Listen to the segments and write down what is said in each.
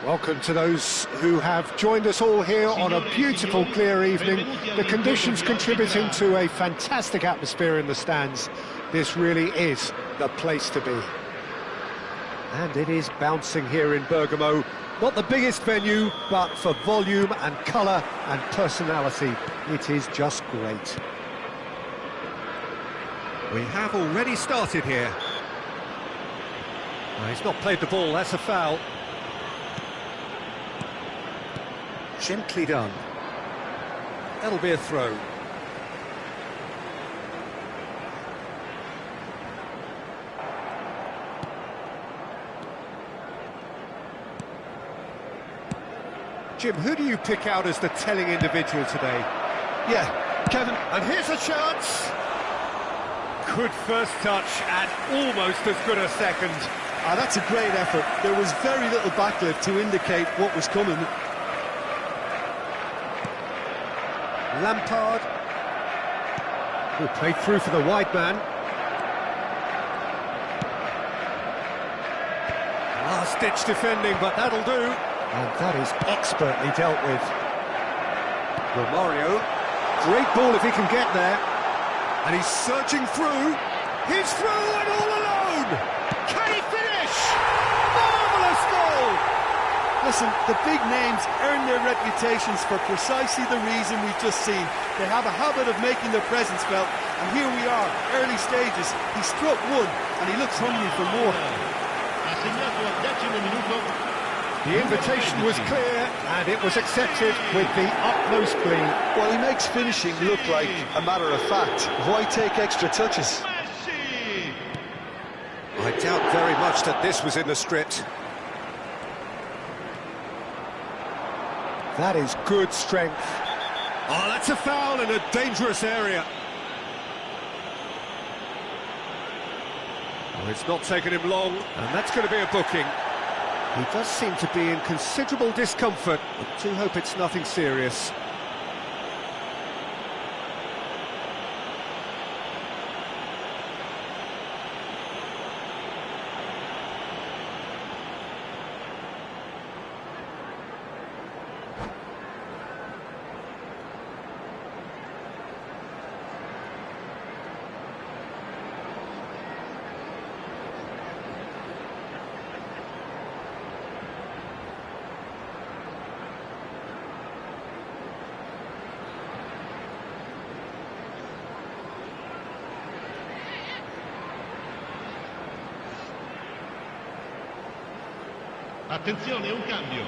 Welcome to those who have joined us all here on a beautiful, clear evening. The conditions contributing to a fantastic atmosphere in the stands. This really is the place to be. And it is bouncing here in Bergamo. Not the biggest venue, but for volume and colour and personality, it is just great. We have already started here. Well, he's not played the ball, that's a foul. Gently done. That'll be a throw. Jim, who do you pick out as the telling individual today? Yeah, Kevin. And here's a chance. Good first touch and almost as good a second. That's a great effort. There was very little backlift to indicate what was coming. Lampard, who played through for the wide man. Last-ditch defending, but that'll do. And that is expertly dealt with. Romario, great ball if he can get there. And he's surging through. He's through and all alone. Can he finish? Marvellous goal! Listen, the big names earn their reputations for precisely the reason we've just seen. They have a habit of making their presence felt, and here we are, early stages. He struck one, and he looks hungry for more. The invitation was clear, and it was accepted with the utmost glee. Well, he makes finishing look like a matter of fact. Why take extra touches? I doubt very much that this was in the script. That is good strength. Oh, that's a foul in a dangerous area. Oh, it's not taken him long, and that's going to be a booking. He does seem to be in considerable discomfort. I do hope it's nothing serious. Attenzione, un cambio.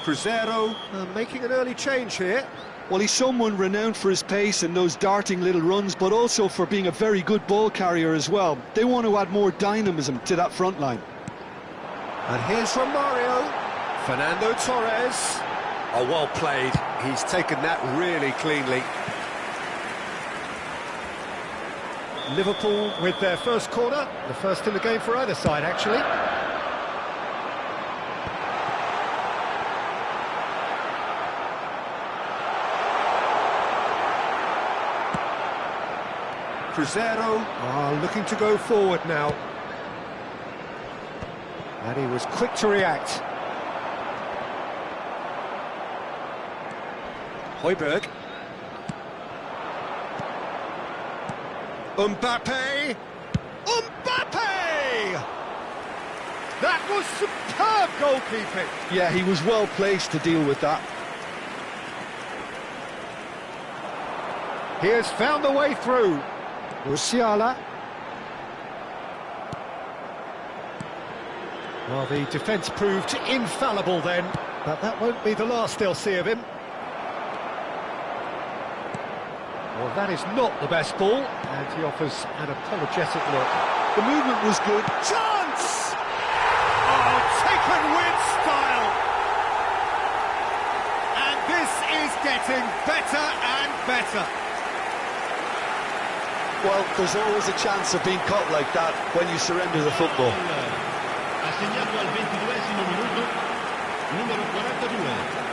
Cruzeiro making an early change here. Well, he's someone renowned for his pace and those darting little runs, but also for being a very good ball carrier as well. They want to add more dynamism to that front line. And here's Romario. Fernando Torres. Oh, well played. He's taken that really cleanly. Liverpool with their first corner. The first in the game for either side, actually. Cruzeiro are looking to go forward now. And he was quick to react. Højbjerg. Mbappe! Mbappe! That was superb goalkeeping! Yeah, he was well placed to deal with that. He has found the way through. Musiala. Well, the defence proved infallible then, but that won't be the last they'll see of him. Well, that is not the best ball, and he offers an apologetic look. The movement was good. Chance! Oh, taken with style! And this is getting better and better. Well, there's always a chance of being caught like that when you surrender the football. Assegnato al 22esimo minuto, numero 42.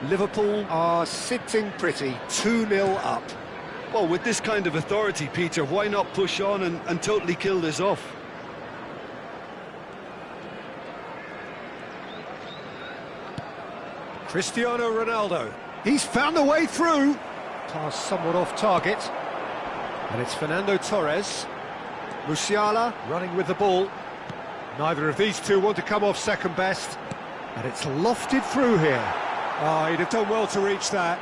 Liverpool are sitting pretty, 2-0 up. Well, with this kind of authority, Peter, why not push on and totally kill this off? Cristiano Ronaldo. He's found a way through. Pass somewhat off target. And it's Fernando Torres. Musiala running with the ball. Neither of these two want to come off second best. And it's lofted through here. Oh, he'd have done well to reach that.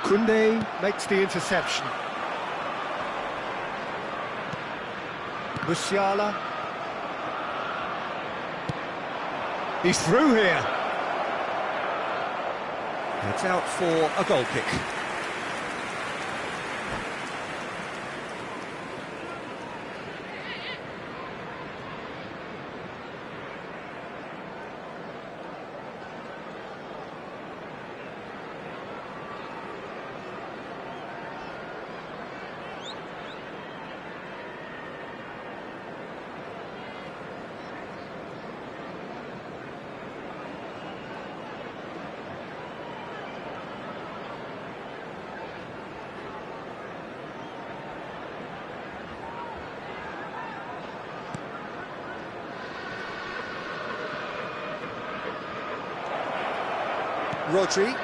Koundé makes the interception. Musiala. He's through here. It's out for a goal kick. Rodri.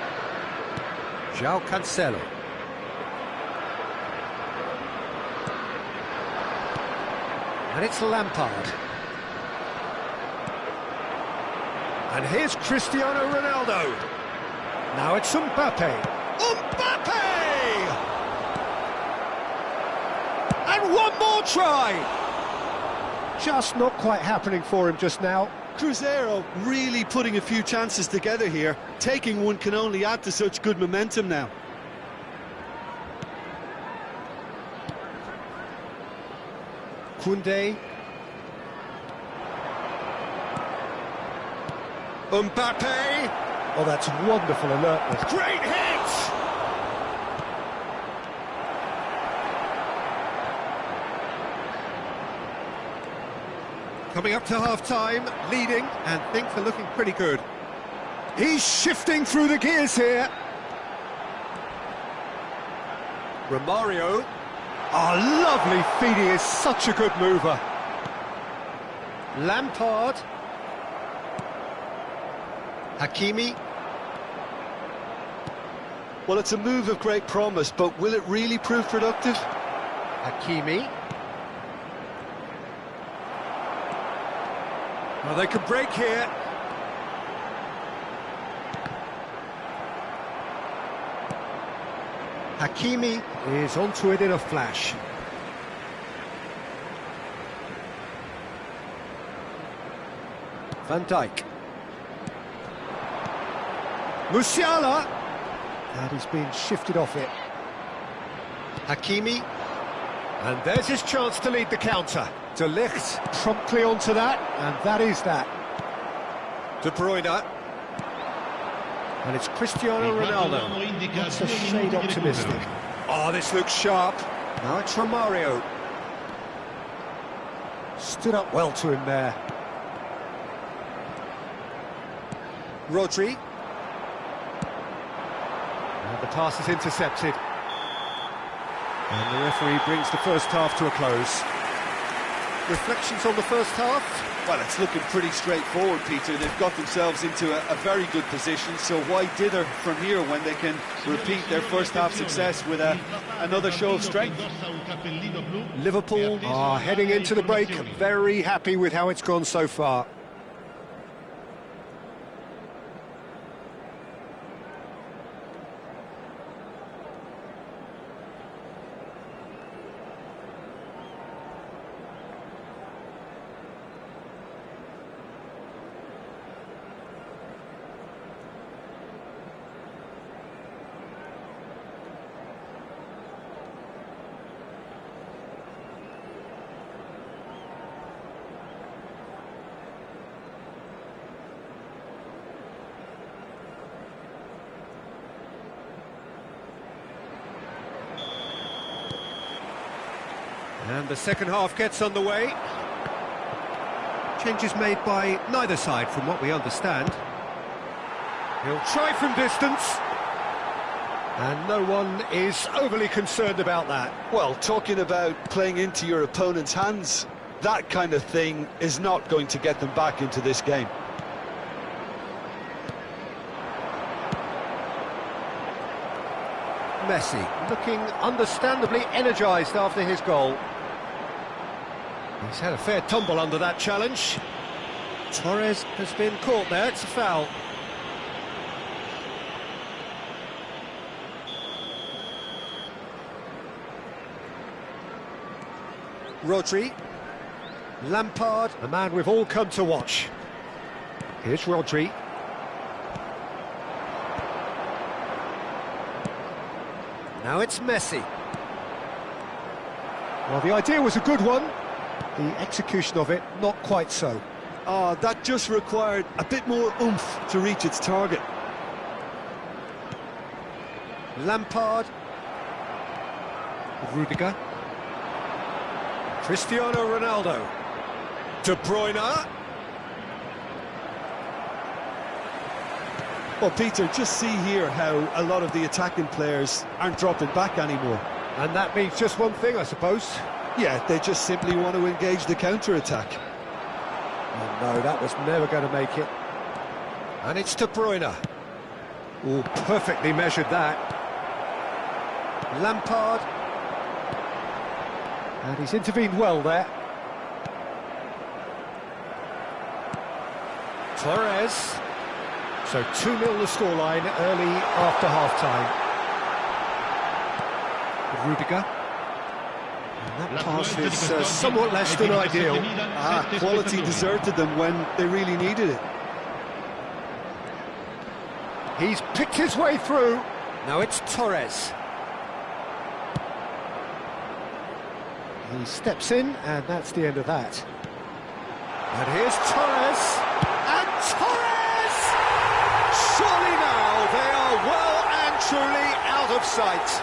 João Cancelo. And it's Lampard. And here's Cristiano Ronaldo. Now it's Mbappe. Mbappe! And one more try! Just not quite happening for him just now. Cruzeiro really putting a few chances together here. Taking one can only add to such good momentum now. Koundé. Mbappe. Oh, that's wonderful alertness. Great hit! Coming up to half-time, leading, and things are looking pretty good. He's shifting through the gears here. Romario. Oh, lovely feet, he is such a good mover. Lampard. Hakimi. Well, it's a move of great promise, but will it really prove productive? Hakimi. Well, they could break here. Hakimi is onto it in a flash. Van Dijk. Musiala. And he's been shifted off it. Hakimi. And there's his chance to lead the counter. De Ligt promptly onto that, and that is that. De Bruyne. And it's Cristiano Ronaldo. That's a shade optimistic. Oh, this looks sharp. Now it's Romario. Stood up well to him there. Rodri. And the pass is intercepted. And the referee brings the first half to a close. Reflections on the first half? Well, it's looking pretty straightforward, Peter. They've got themselves into a very good position, so why dither from here when they can repeat their first half success with another show of strength? Liverpool are heading into the break, very happy with how it's gone so far. And the second half gets underway. Changes made by neither side from what we understand. He'll try from distance. And no one is overly concerned about that. Well, talking about playing into your opponent's hands, that kind of thing is not going to get them back into this game. Messi looking understandably energised after his goal. He's had a fair tumble under that challenge. Torres has been caught there, it's a foul. Rodri, Lampard, the man we've all come to watch. Here's Rodri. Now it's Messi. Well, the idea was a good one. The execution of it, not quite so. Oh, that just required a bit more oomph to reach its target. Lampard. Rudiger. Cristiano Ronaldo. De Bruyne. Well, Peter, just see here how a lot of the attacking players aren't dropping back anymore. And that means just one thing, I suppose. Yeah, they just simply want to engage the counter-attack. Oh no, that was never going to make it. And it's De Bruyne. Oh, perfectly measured that. Lampard. And he's intervened well there. Torres. So 2-0 the scoreline early after half-time. Rudiger. And that pass is somewhat less than ideal. Quality deserted them when they really needed it. He's picked his way through. Now it's Torres. He steps in, and that's the end of that. And here's Torres. And Torres! Surely now they are well and truly out of sight.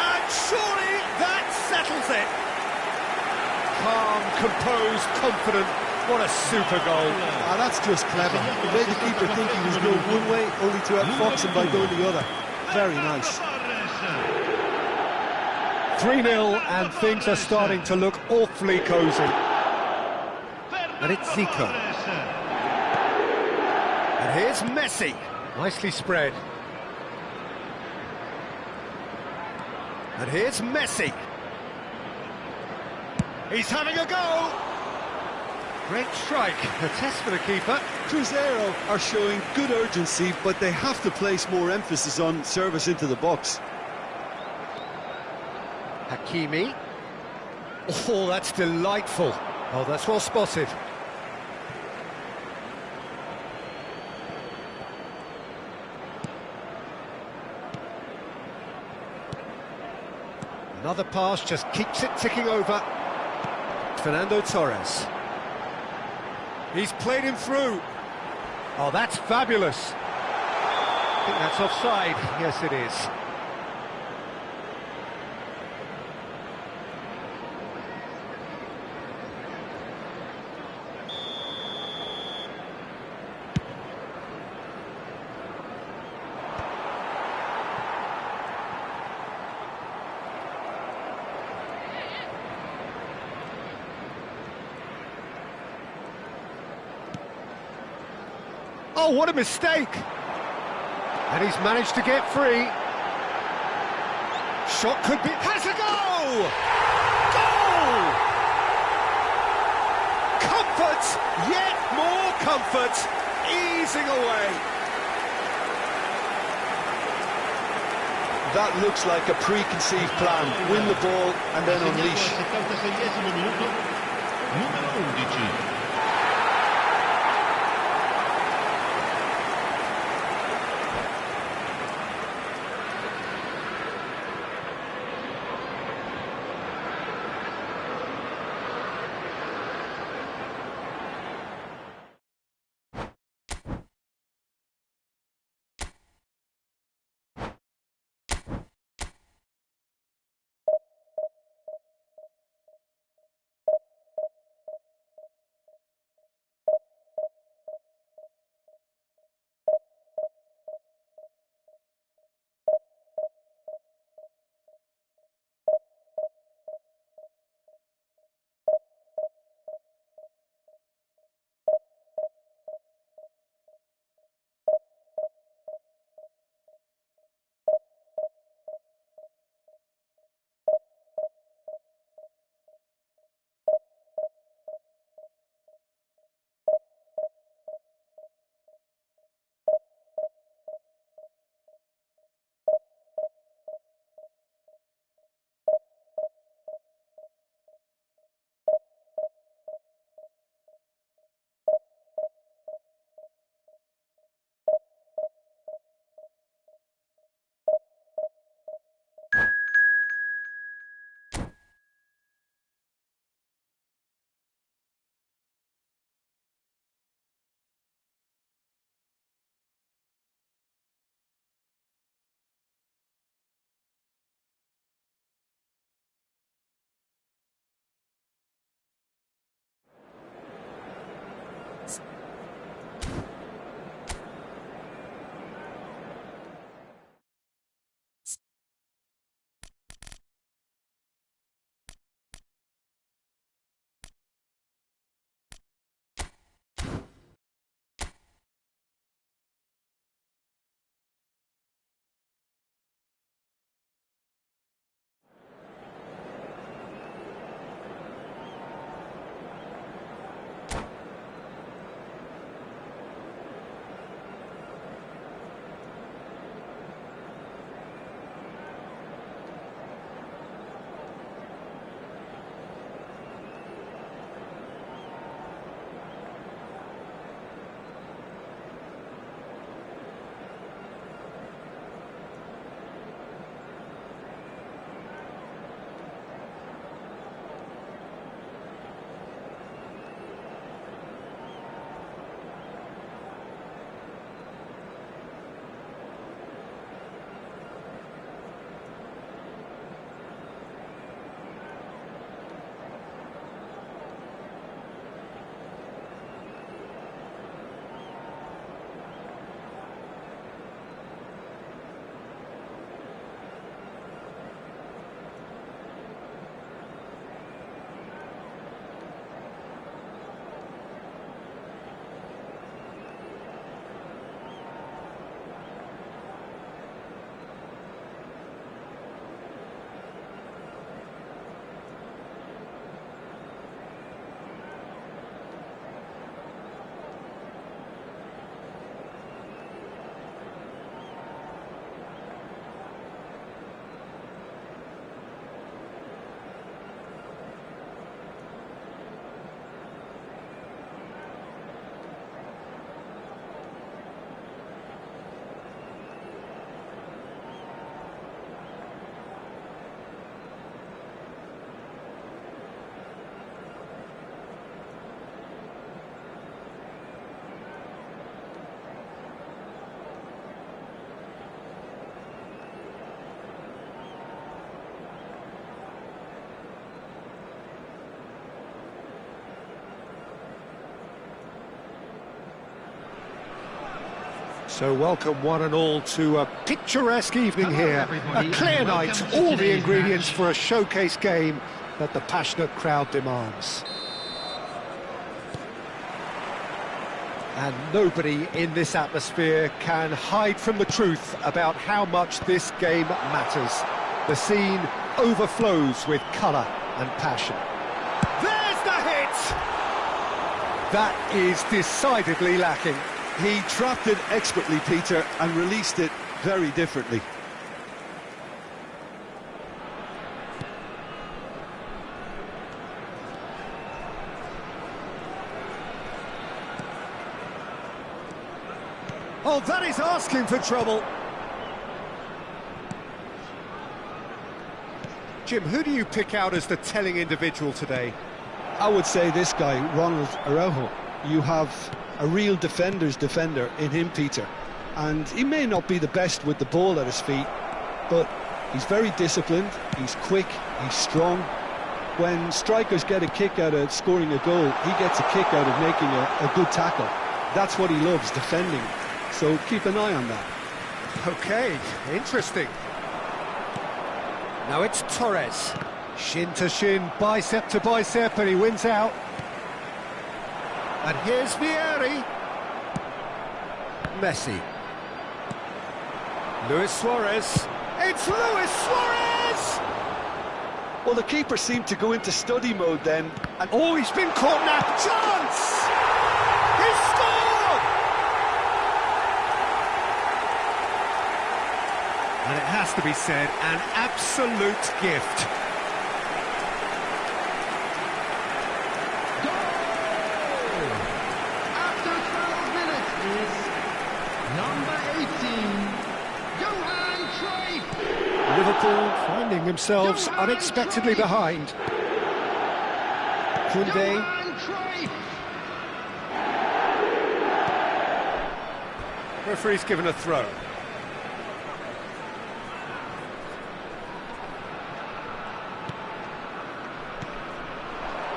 And surely that settles it. Calm, composed, confident. What a super goal. That's just clever. It made the keeper think he was going one way, only to outfox him by going the other. Very nice. 3-0, and things are starting to look awfully cosy. And it's Zico. And here's Messi. Nicely spread. And here's Messi. He's having a go. Great strike. A test for the keeper. Cruzeiro are showing good urgency, but they have to place more emphasis on service into the box. Hakimi. Oh, that's delightful. Oh, that's well spotted. Another pass just keeps it ticking over. Fernando Torres. He's played him through. Oh, that's fabulous. I think that's offside. Yes, it is. Oh, what a mistake! And he's managed to get free. Shot could be... Has a goal! Goal! Comfort! Yet more comfort! Easing away. That looks like a preconceived plan. Win the ball and then unleash. Numero 11. So welcome one and all to a picturesque evening here. A clear night, all the ingredients for a showcase game that the passionate crowd demands. And nobody in this atmosphere can hide from the truth about how much this game matters. The scene overflows with colour and passion. There's the hit! That is decidedly lacking. He trapped it expertly, Peter, and released it very differently. Oh, that is asking for trouble. Jim, who do you pick out as the telling individual today? I would say this guy, Ronald Araujo. You have a real defender's defender in him, Peter. And he may not be the best with the ball at his feet, but he's very disciplined, he's quick, he's strong. When strikers get a kick out of scoring a goal, he gets a kick out of making a good tackle. That's what he loves, defending. So keep an eye on that. Okay, interesting. Now it's Torres. Shin to shin, bicep to bicep, and he wins out. And here's Vieri. Messi. Luis Suarez. It's Luis Suarez! Well, the keeper seemed to go into study mode then. And oh, he's been caught now. Chance! He scored! And it has to be said, an absolute gift. Liverpool finding themselves unexpectedly behind. Koundé. Referee's given a throw.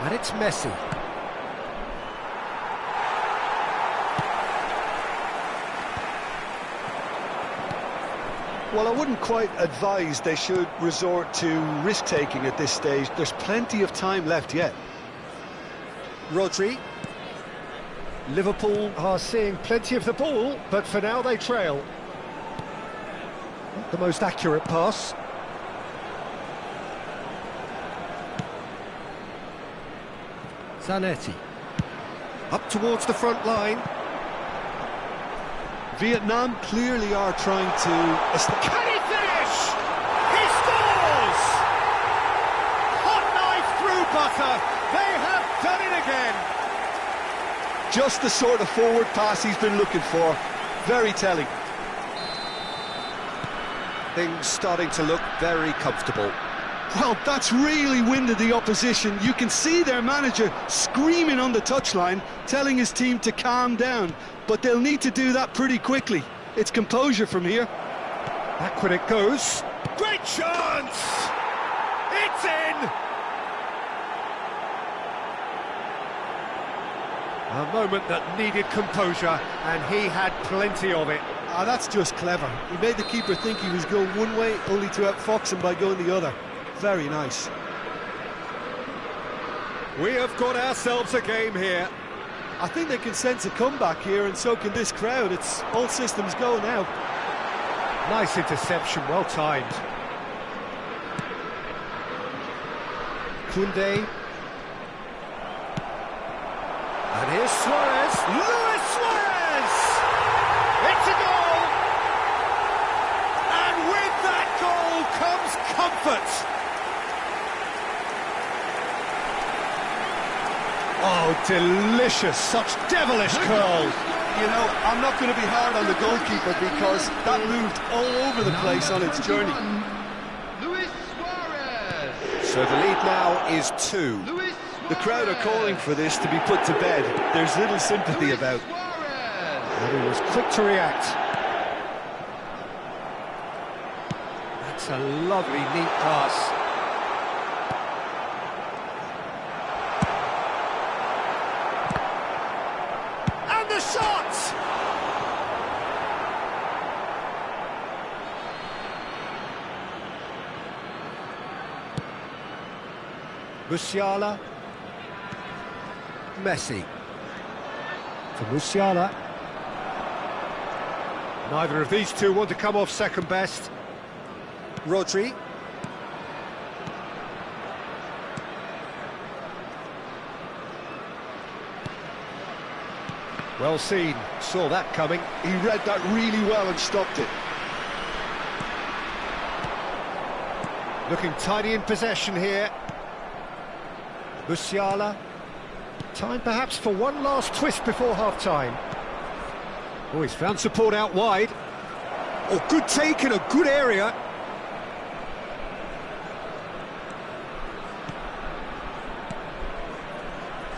And it's Messi. Well, I wouldn't quite advise they should resort to risk-taking at this stage. There's plenty of time left yet. Rodri. Liverpool are seeing plenty of the ball, but for now they trail. Not the most accurate pass. Zanetti. Up towards the front line. Vietnam clearly are trying to... Can he finish? He scores! Hot knife through butter. They have done it again. Just the sort of forward pass he's been looking for. Very telling. Things starting to look very comfortable. Well, that's really winded the opposition. You can see their manager screaming on the touchline, telling his team to calm down. But they'll need to do that pretty quickly. It's composure from here. Backward it goes. Great chance! It's in! A moment that needed composure, and he had plenty of it. Ah, that's just clever. He made the keeper think he was going one way, only to outfox him by going the other. Very nice. We have got ourselves a game here. I think they can sense a comeback here, and so can this crowd. It's all systems go now. Nice interception, well timed. Koundé. And here's Suarez. Luis Suarez! It's a goal! And with that goal comes comfort. Oh, delicious, such devilish curl. You know, I'm not going to be hard on the goalkeeper because that moved all over the place on its journey. Luis Suarez. So the lead now is 2. The crowd are calling for this to be put to bed. There's little sympathy about. And he was quick to react. That's a lovely, neat pass. Musiala. Messi. For Musiala. Neither of these two want to come off second best. Rodri. Well seen, saw that coming. He read that really well and stopped it. Looking tidy in possession here. Musiala. Time perhaps for one last twist before half-time. Oh, he's found support out wide. Oh, good take in a good area.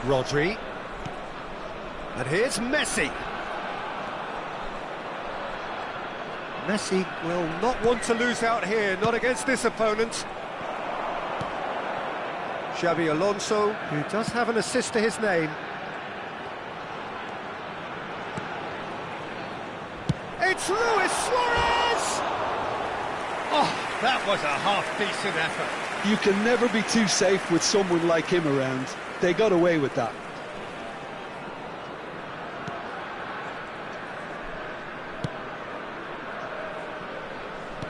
Rodri. And here's Messi. Messi will not want to lose out here, not against this opponent. Xabi Alonso, who does have an assist to his name. It's Luis Suarez! Oh, that was a half-decent effort. You can never be too safe with someone like him around. They got away with that.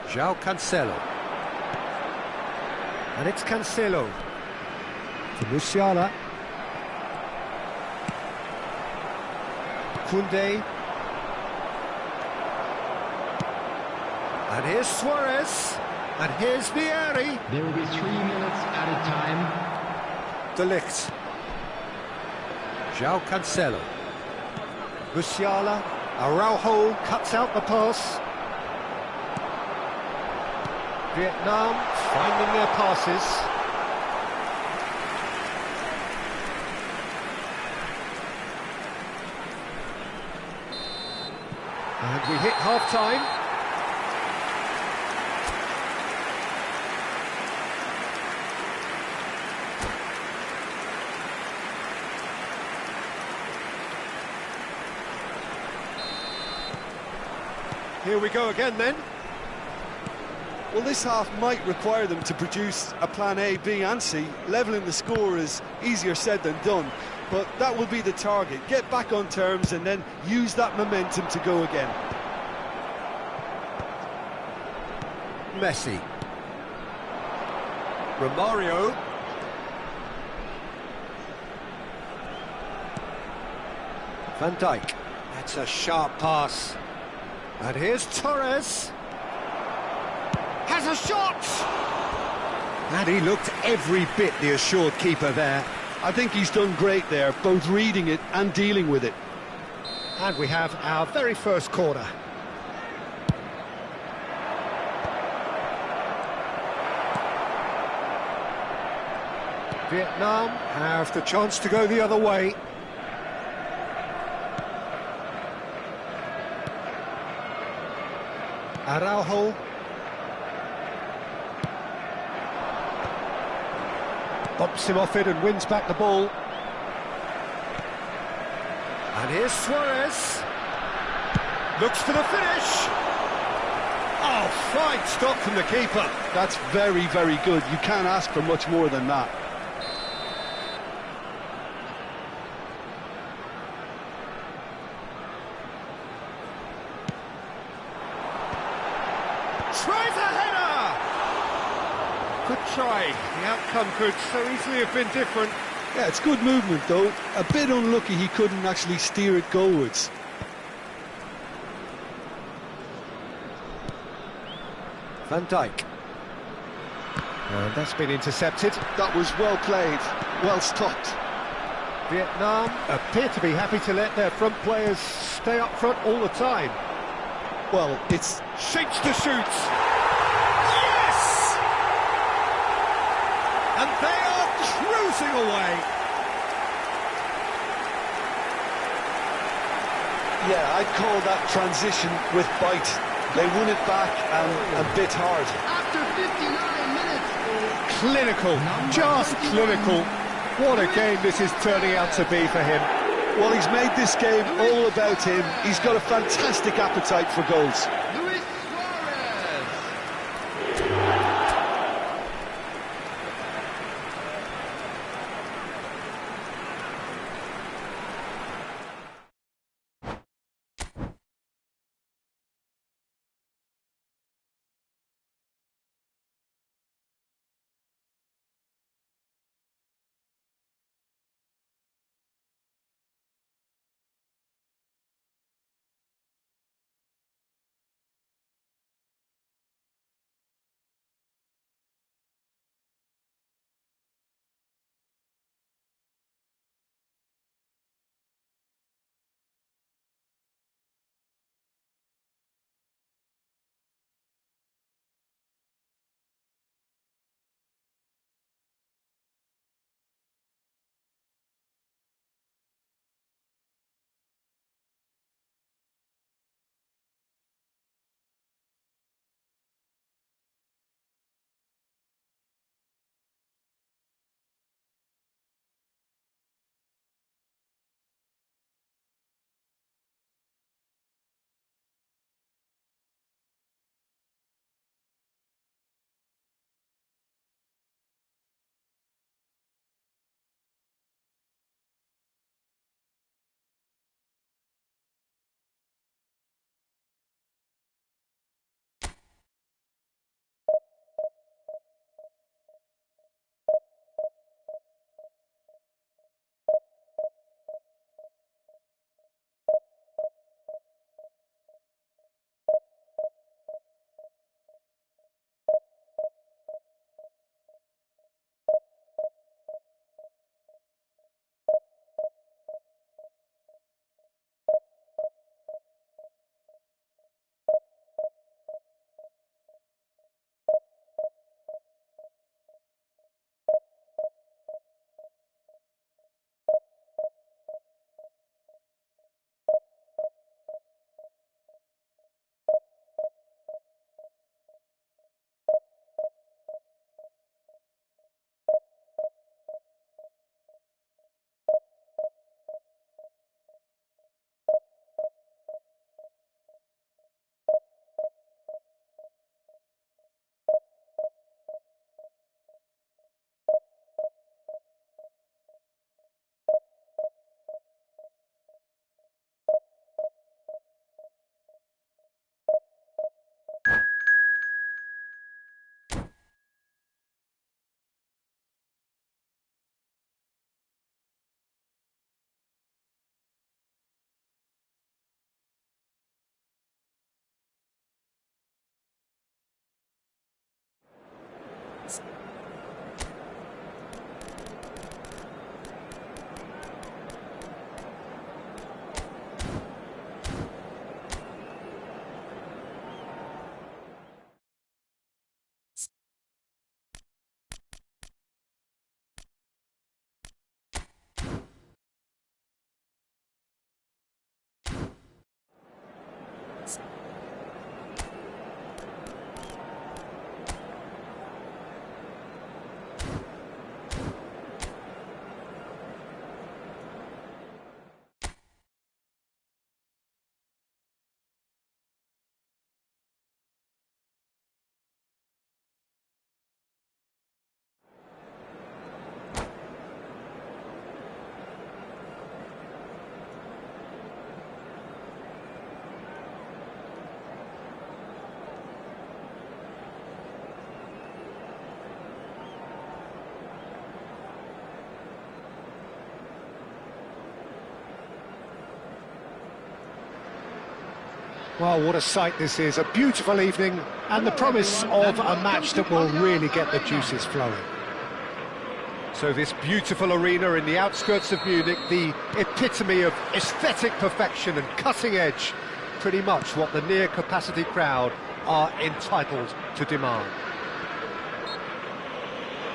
João Cancelo. And it's Cancelo. To Musiala. Koundé. And here's Suarez. And here's Vieri. There will be 3 minutes at a time. De Ligt. João Cancelo. Musiala. Araujo cuts out the pass. Vietnam finding their passes. And we hit half-time. Here we go again then. Well, this half might require them to produce a plan A, B and C. Levelling the score is easier said than done, but that will be the target. Get back on terms and then use that momentum to go again. Messi. Romario. Van Dijk. That's a sharp pass. And here's Torres. Has a shot! And he looked every bit the assured keeper there. I think he's done great there, both reading it and dealing with it. And we have our very first corner. Vietnam have the chance to go the other way. Araujo. Bumps him off it and wins back the ball. And here's Suarez. Looks for the finish. Oh, fine stop from the keeper. That's very, very good. You can't ask for much more than that. Tries a header! Good try. The outcome could so easily have been different. Yeah, it's good movement though. A bit unlucky he couldn't actually steer it goalwards. Van Dijk. And that's been intercepted. That was well played, well stopped. Vietnam appear to be happy to let their front players stay up front all the time. Well, it's... Shapes to shoot. Yes! And they are cruising away. Yeah, I'd call that transition with bite. They won it back and bit hard. After 59 minutes. Clinical, just clinical. What a game this is turning out to be for him. Well, he's made this game all about him. He's got a fantastic appetite for goals. Luis Suarez. Well, what a sight this is, a beautiful evening, and the promise of a match that will really get the juices flowing. So this beautiful arena in the outskirts of Munich, the epitome of aesthetic perfection and cutting edge, pretty much what the near-capacity crowd are entitled to demand.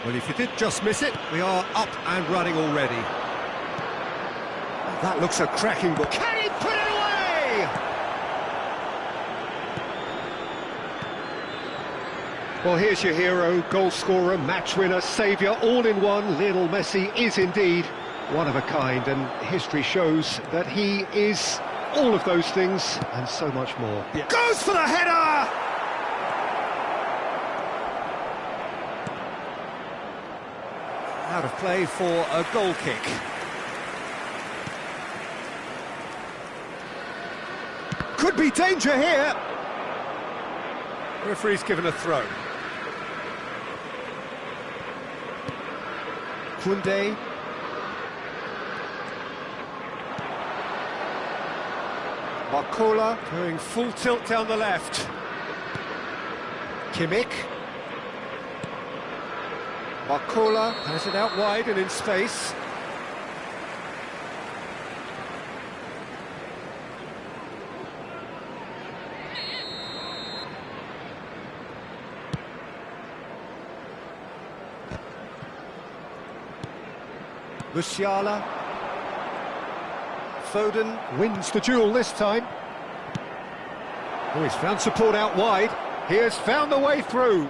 Well, if you did just miss it, we are up and running already. That looks a cracking ball. Can he put it away? Well, here's your hero, goal scorer, match winner, saviour, all in one. Lionel Messi is indeed one of a kind, and history shows that he is all of those things and so much more. Yeah. Goes for the header! Out of play for a goal kick. Could be danger here. Referee's given a throw. Koundé. Barcola going full tilt down the left. Kimmich. Barcola has it out wide and in space. Musiala. Foden wins the duel this time. Oh, he's found support out wide. He has found the way through.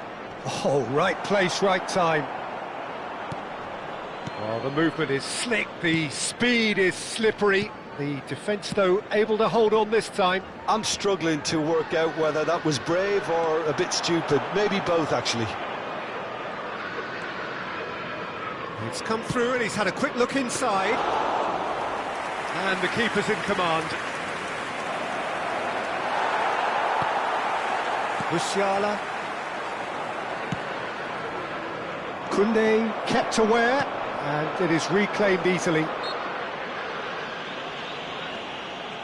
Oh, right place, right time. Well, the movement is slick, the speed is slippery. The defence, though, able to hold on this time. I'm struggling to work out whether that was brave or a bit stupid. Maybe both, actually. It's come through and he's had a quick look inside. And the keeper's in command. Musiala. Koundé kept aware, and it is reclaimed easily.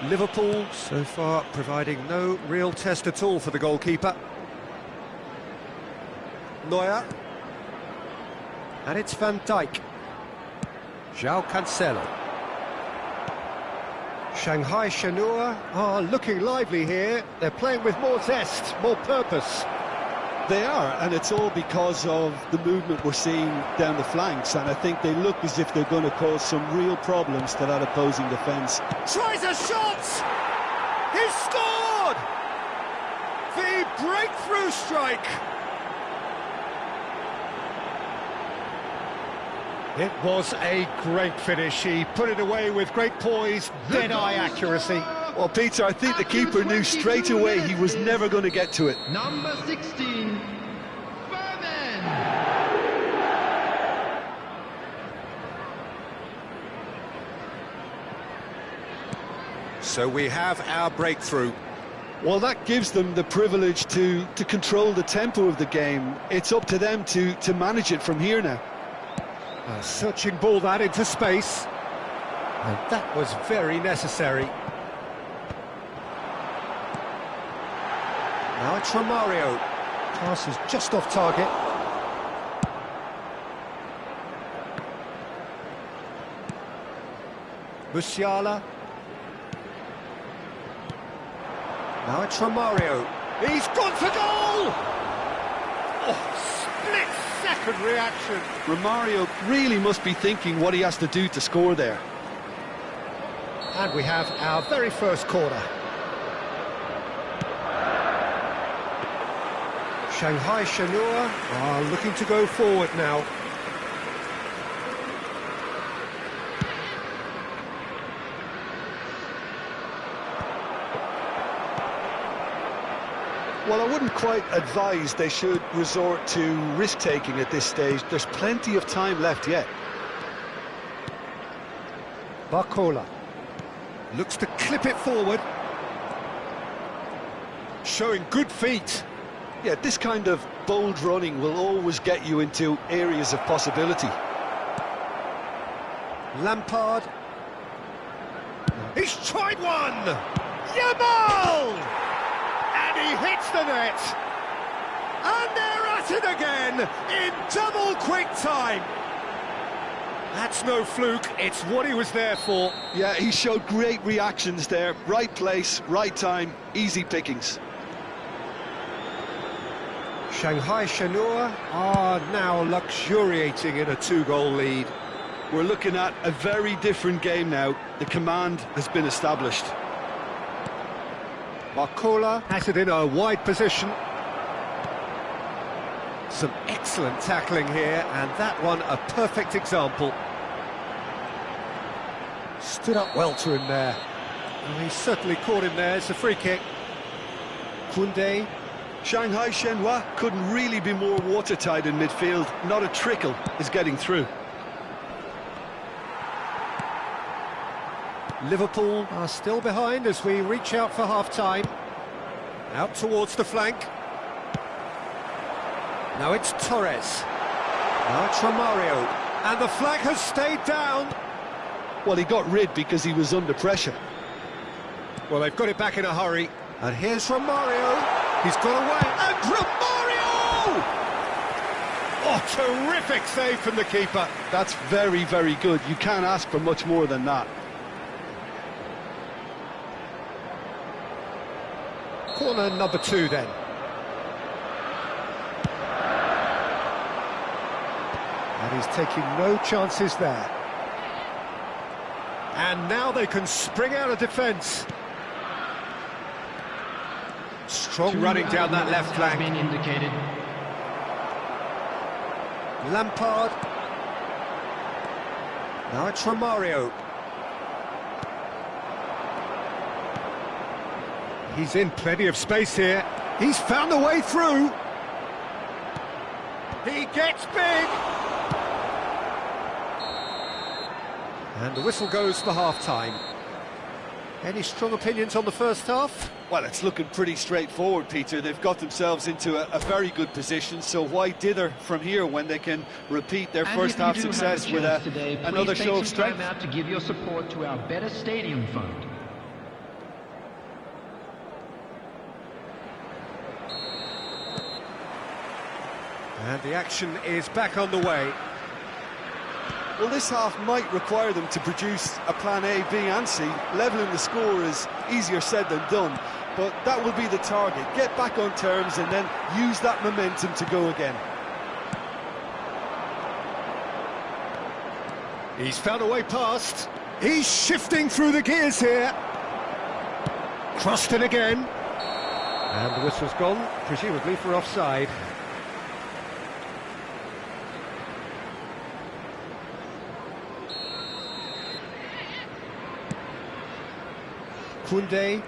Liverpool so far providing no real test at all for the goalkeeper. Neuer. And it's Van Dijk. João Cancelo. Shanghai Shenhua are looking lively here. They're playing with more zest, more purpose. They are, and it's all because of the movement we're seeing down the flanks, and I think they look as if they're going to cause some real problems to that opposing defence. Tries a shot! He's scored! The breakthrough strike! It was a great finish. He put it away with great poise, dead-eye accuracy. Well, Peter, I think the keeper knew straight away he was never going to get to it. Number 16, Foden. So we have our breakthrough. Well, that gives them the privilege to control the tempo of the game. It's up to them to manage it from here now. A searching ball that into space. And that was very necessary. Now it's Romario. Pass is just off target. Musiala. Now it's Romario. He's gone for goal! Oh, split-second reaction. Romario really must be thinking what he has to do to score there. And we have our very first corner. Shanghai Shenhua are looking to go forward now. Well, I wouldn't quite advise they should resort to risk-taking at this stage. There's plenty of time left yet. Barcola looks to clip it forward. Showing good feet. Yeah, this kind of bold running will always get you into areas of possibility. Lampard. He's tried one! Yamal! hits the net! And they're at it again, in double quick time! That's no fluke, it's what he was there for. Yeah, he showed great reactions there. Right place, right time, easy pickings. Shanghai Shenhua are now luxuriating in a 2-goal lead. We're looking at a very different game now. The command has been established. Marcola has it in a wide position. Some excellent tackling here, and that one a perfect example. Stood up well to him there. Well, he certainly caught him there. It's a free kick. Koundé. Shanghai Shenhua couldn't really be more watertight in midfield. Not a trickle is getting through. Liverpool are still behind as we reach out for half-time. Out towards the flank. Now it's Torres. Now it's Romario. And the flag has stayed down. Well, he got rid because he was under pressure. Well, they've got it back in a hurry. And here's Romario. He's got away. And Romario! Oh, terrific save from the keeper. That's very, very good. You can't ask for much more than that. Corner number 2 then. And he's taking no chances there. And now they can spring out of defence. Strong running down that left flank. Lampard. Now it's Romario. He's in plenty of space here. He's found a way through. He gets big. And the whistle goes for half-time. Any strong opinions on the first half? Well, it's looking pretty straightforward, Peter. They've got themselves into a very good position, so why dither from here when they can repeat their first half success with another show of strength? Out to give your support to our Better Stadium Fund. And the action is back on the way. Well, this half might require them to produce a plan A, B and C. Levelling the score is easier said than done, but that will be the target. Get back on terms and then use that momentum to go again. He's found a way past. He's shifting through the gears here. Crossed it again. And the whistle's gone, presumably for offside. Koundé.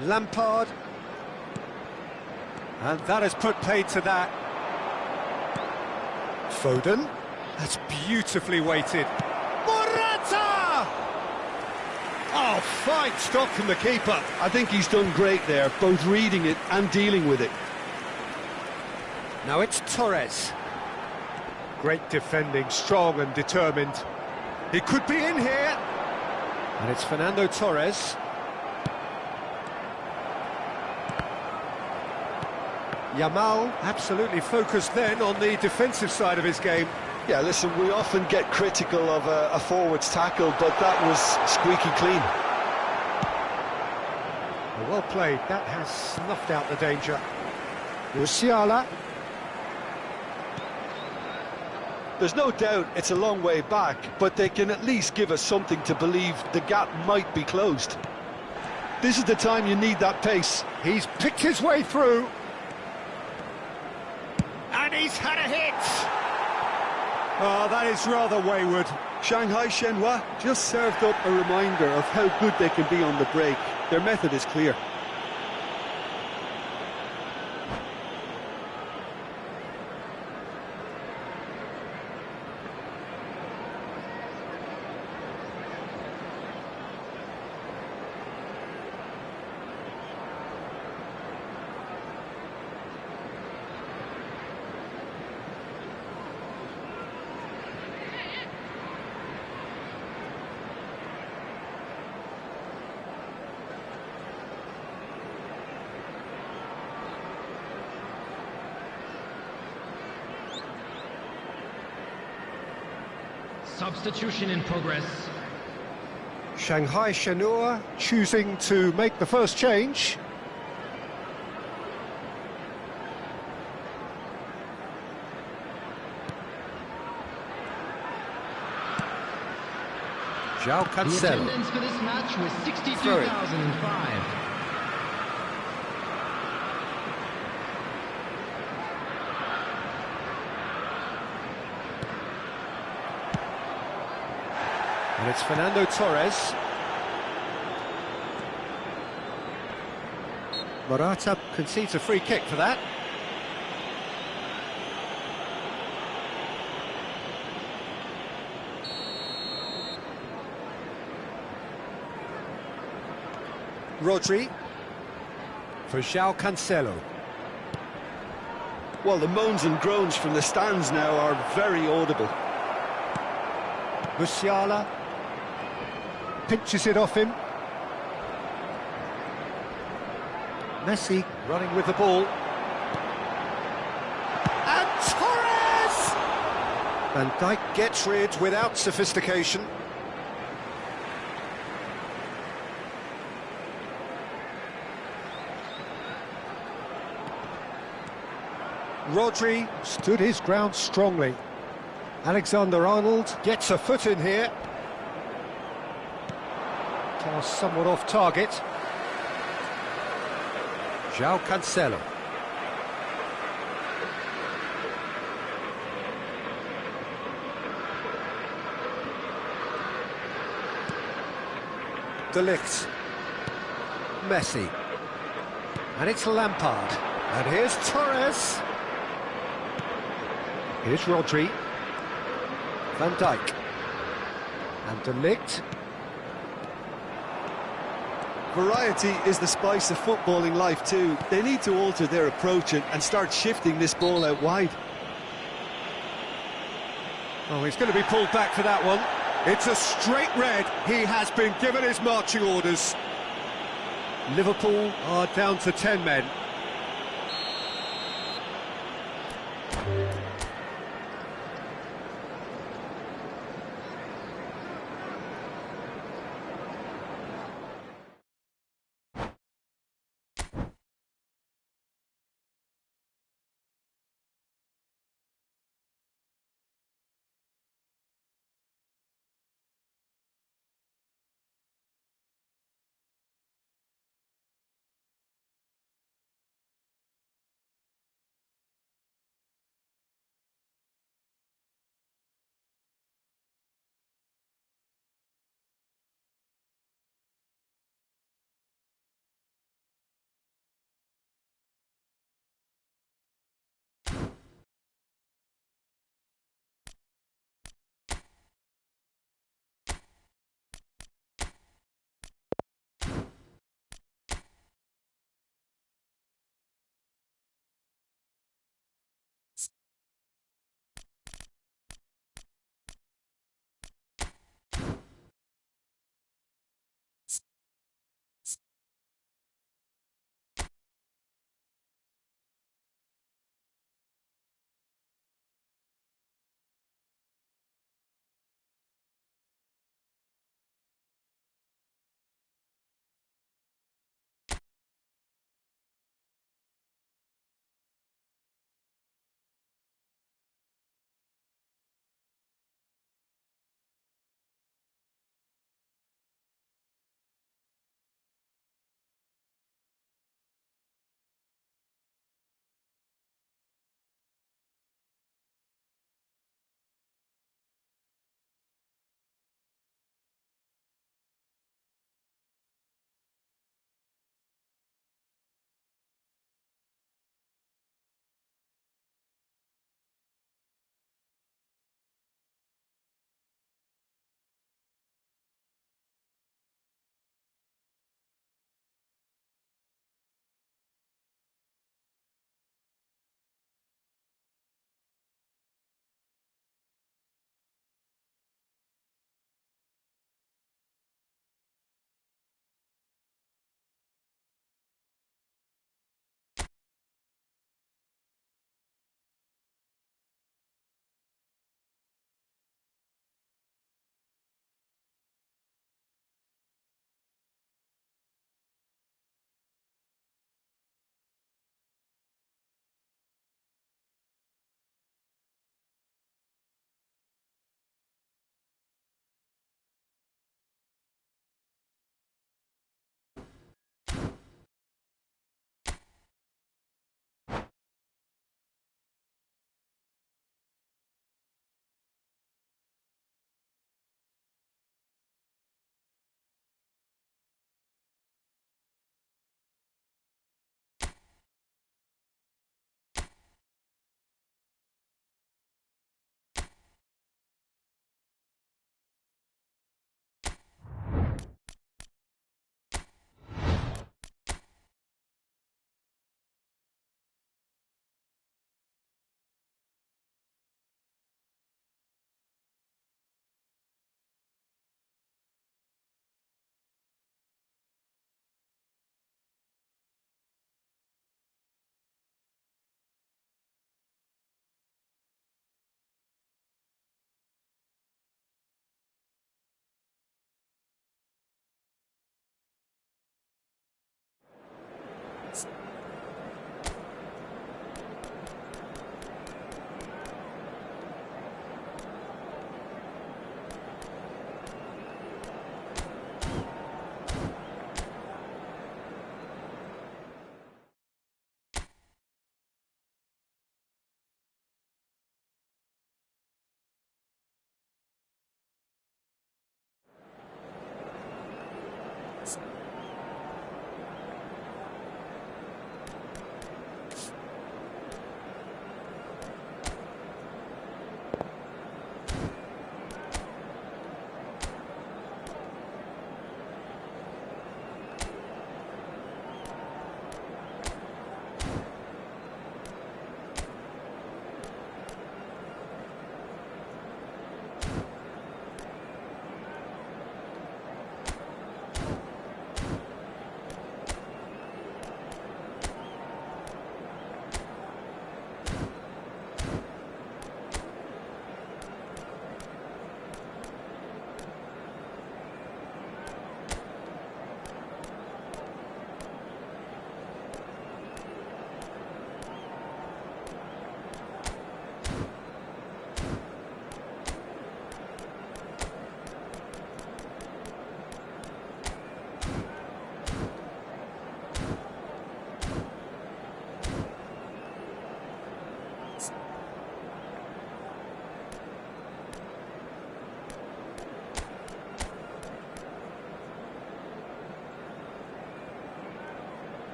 Lampard. And that has put paid to that. Foden. That's beautifully weighted. Morata! Oh, fine stop from the keeper. I think he's done great there, both reading it and dealing with it. Now it's Torres. Great defending, strong and determined. He could be in here. And it's Fernando Torres. Yamal absolutely focused then on the defensive side of his game. Yeah, listen, we often get critical of a forward's tackle, but that was squeaky clean. Well played, that has snuffed out the danger. Musiala. There's no doubt it's a long way back, but they can at least give us something to believe the gap might be closed. This is the time you need that pace. He's picked his way through. And he's had a hit. Oh, that is rather wayward. Shanghai Shenhua just served up a reminder of how good they can be on the break. Their method is clear. Substitution in progress. Shanghai Shenhua choosing to make the first change. João The Cancelo. attendance for this match was 62,005. And it's Fernando Torres. Morata concedes a free kick for that. Rodri for João Cancelo. Well, the moans and groans from the stands now are very audible. Musiala pinches it off him. Messi running with the ball. And Torres! Van Dijk gets rid without sophistication. Rodri stood his ground strongly. Alexander-Arnold gets a foot in here. Toss somewhat off target. João Cancelo. De Ligt. Messi. And it's Lampard. And here's Torres. Here's Rodri. Van Dijk. And De Ligt. Variety is the spice of footballing life too. They need to alter their approach and start shifting this ball out wide. Oh, he's going to be pulled back for that one. It's a straight red. He has been given his marching orders. Liverpool are down to 10 men.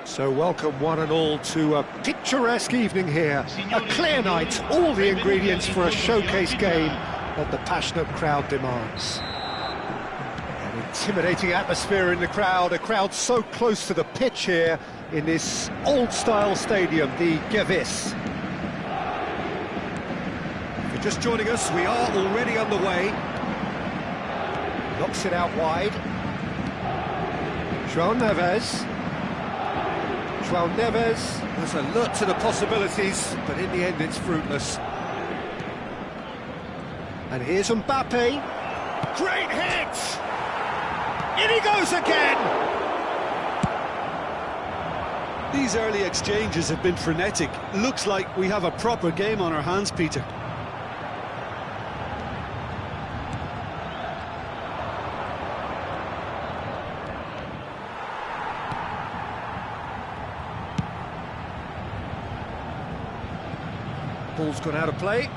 So welcome one and all to a picturesque evening here. A clear night, all the ingredients for a showcase game that the passionate crowd demands. An intimidating atmosphere in the crowd, a crowd so close to the pitch here in this old-style stadium, the Gewiss. If you're just joining us, we are already underway. Knocks it out wide. João Neves. João Neves has alert to the possibilities, but in the end it's fruitless. And here's Mbappe. Great hit! In he goes again! These early exchanges have been frenetic. Looks like we have a proper game on our hands, Peter. Ball's gone out of play.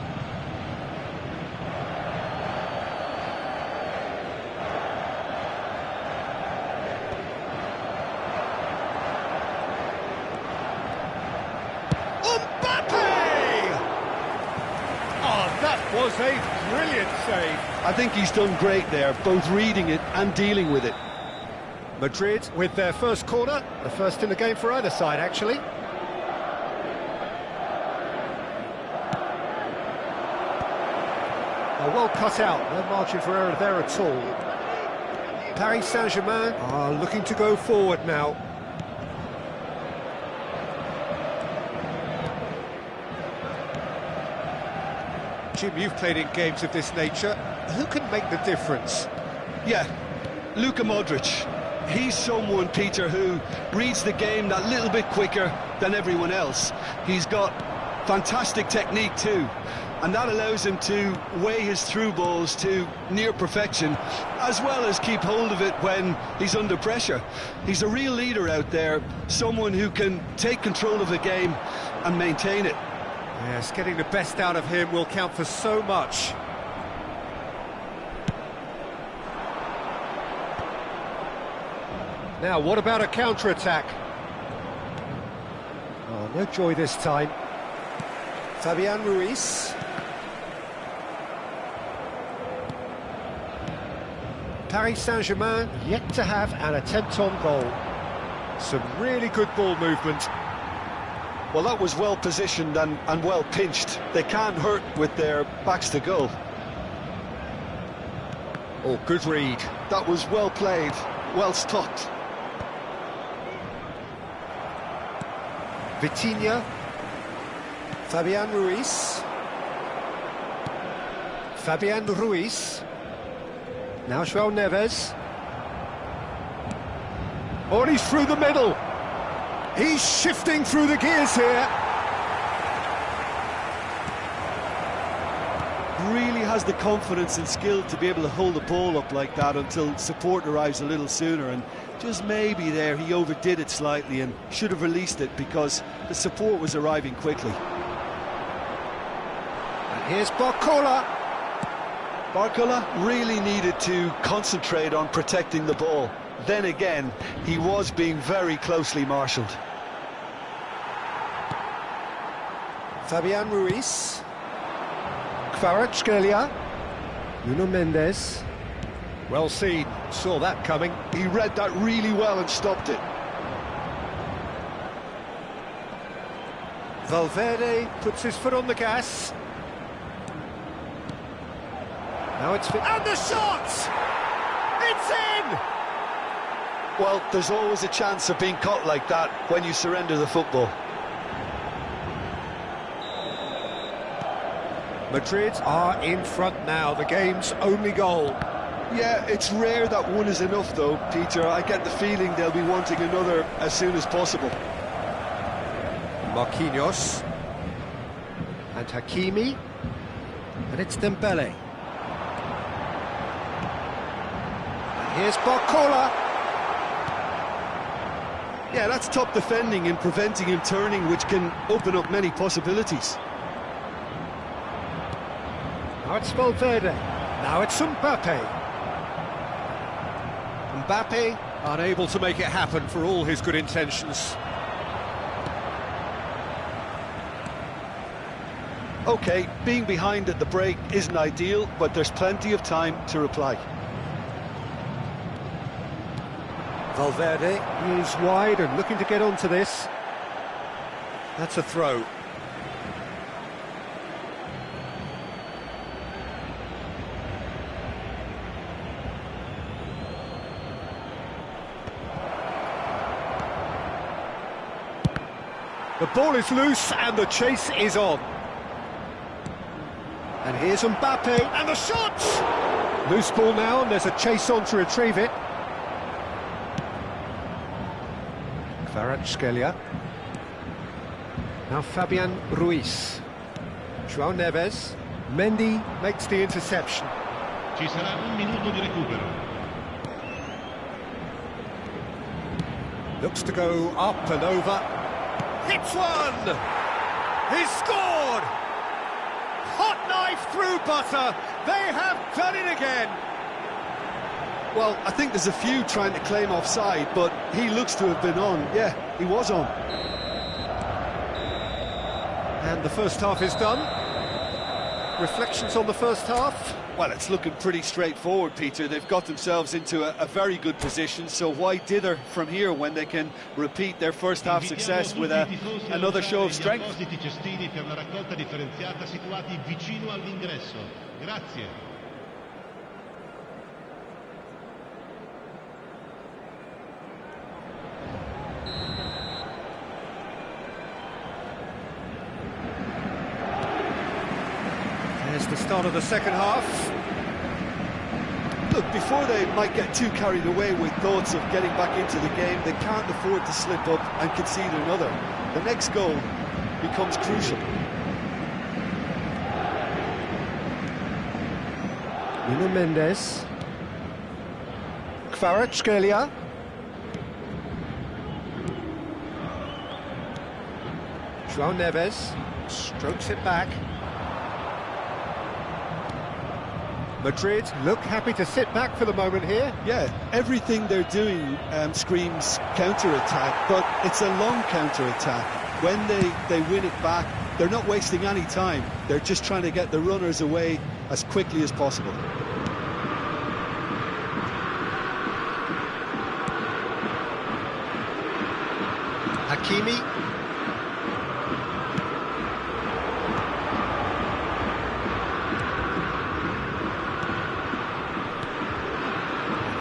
Was a brilliant save. I think he's done great there, both reading it and dealing with it. Madrid with their first corner, the first in the game for either side, actually. Oh, well cut out, no margin for error there at all. Paris Saint-Germain are looking to go forward now. Jim, you've played in games of this nature. Who can make the difference? Yeah, Luka Modric. He's someone, Peter, who reads the game that little bit quicker than everyone else. He's got fantastic technique too, and that allows him to weigh his through balls to near perfection, as well as keep hold of it when he's under pressure. He's a real leader out there, someone who can take control of the game and maintain it. Yes, getting the best out of him will count for so much. Now, what about a counter-attack? Oh, no joy this time. Fabian Ruiz. Paris Saint-Germain yet to have an attempt on goal. Some really good ball movement. Well, that was well positioned and well pinched. They can't hurt with their backs to goal. Oh, good read. That was well played, well stopped. Vitinha. Fabian Ruiz. Fabian Ruiz. Now João Neves. Oh, and he's through the middle. He's shifting through the gears here. Really has the confidence and skill to be able to hold the ball up like that until support arrives a little sooner, and just maybe there he overdid it slightly and should have released it because the support was arriving quickly. And here's Barcola. Barcola really needed to concentrate on protecting the ball. Then again, he was being very closely marshalled. Fabian Ruiz. Kvaratskhelia. Nuno Mendes. Well seen, saw that coming. He read that really well and stopped it. Valverde puts his foot on the gas. Now it's... And the shot! It's in! Well, there's always a chance of being caught like that when you surrender the football. Madrid are in front now, the game's only goal. Yeah, it's rare that one is enough though, Peter. I get the feeling they'll be wanting another as soon as possible. Marquinhos. And Hakimi. And it's Dembele. And here's Barcola. Yeah, that's top defending and preventing him turning, which can open up many possibilities. Now it's Valverde. Now it's Mbappe. Mbappe unable to make it happen for all his good intentions. OK, being behind at the break isn't ideal, but there's plenty of time to reply. Valverde is wide and looking to get onto this. That's a throw. The ball is loose and the chase is on. And here's Mbappe, and the shot! Loose ball now, and there's a chase on to retrieve it. Kvaratskhelia. Now Fabian Ruiz. João Neves. Mendy makes the interception. Ci sarà un minuto di recupero. Looks to go up and over. Hits one! He's scored! Hot knife through butter. They have done it again. Well, I think there's a few trying to claim offside, but he looks to have been on. Yeah, he was on. And the first half is done. Reflections on the first half? Well, it's looking pretty straightforward, Peter. They've got themselves into a very good position, so why dither from here when they can repeat their first half success with another show of strength? Grazie. There's the start of the second half. Look, before they might get too carried away with thoughts of getting back into the game, they can't afford to slip up and concede another. The next goal becomes crucial. Nuno Mendes. Kvaratskhelia. João Neves strokes it back. Madrid look happy to sit back for the moment here. Yeah, everything they're doing screams counter-attack, but it's a long counter-attack. When they win it back, they're not wasting any time. They're just trying to get the runners away as quickly as possible. Hakimi.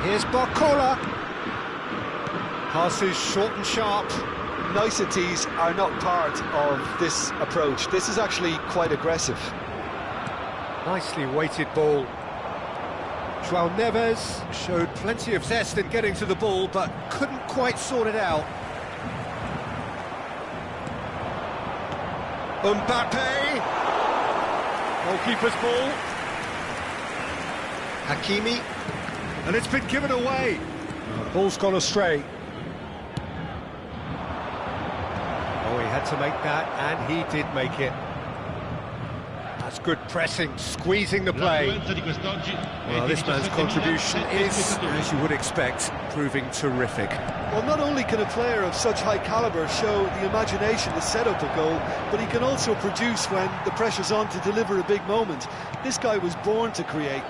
Here's Barcola. Passes short and sharp. Niceties are not part of this approach. This is actually quite aggressive. Nicely weighted ball. João Neves showed plenty of zest in getting to the ball, but couldn't quite sort it out. Mbappe. Goalkeeper's ball. Hakimi. And it's been given away. Ball's gone astray. Oh, he had to make that, and he did make it. That's good pressing, squeezing the play. Well, this man's contribution is, as you would expect, proving terrific. Well, not only can a player of such high calibre show the imagination to set up a goal, but he can also produce when the pressure's on to deliver a big moment. This guy was born to create.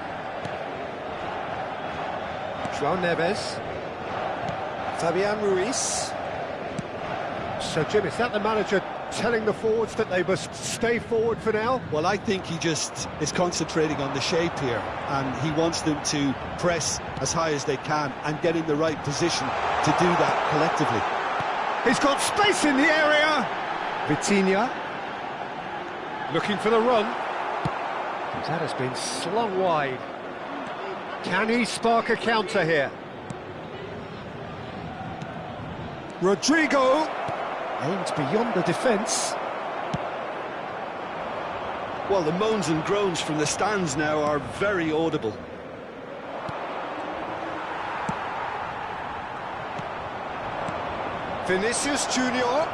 João Neves. Fabian Ruiz. So, Jim, is that the manager telling the forwards that they must stay forward for now? Well, I think he just is concentrating on the shape here, and he wants them to press as high as they can and get in the right position to do that collectively. He's got space in the area. Vitinha. Looking for the run. That has been slung wide. Can he spark a counter here? Rodrigo aims beyond the defence. Well, the moans and groans from the stands now are very audible. Vinicius Junior.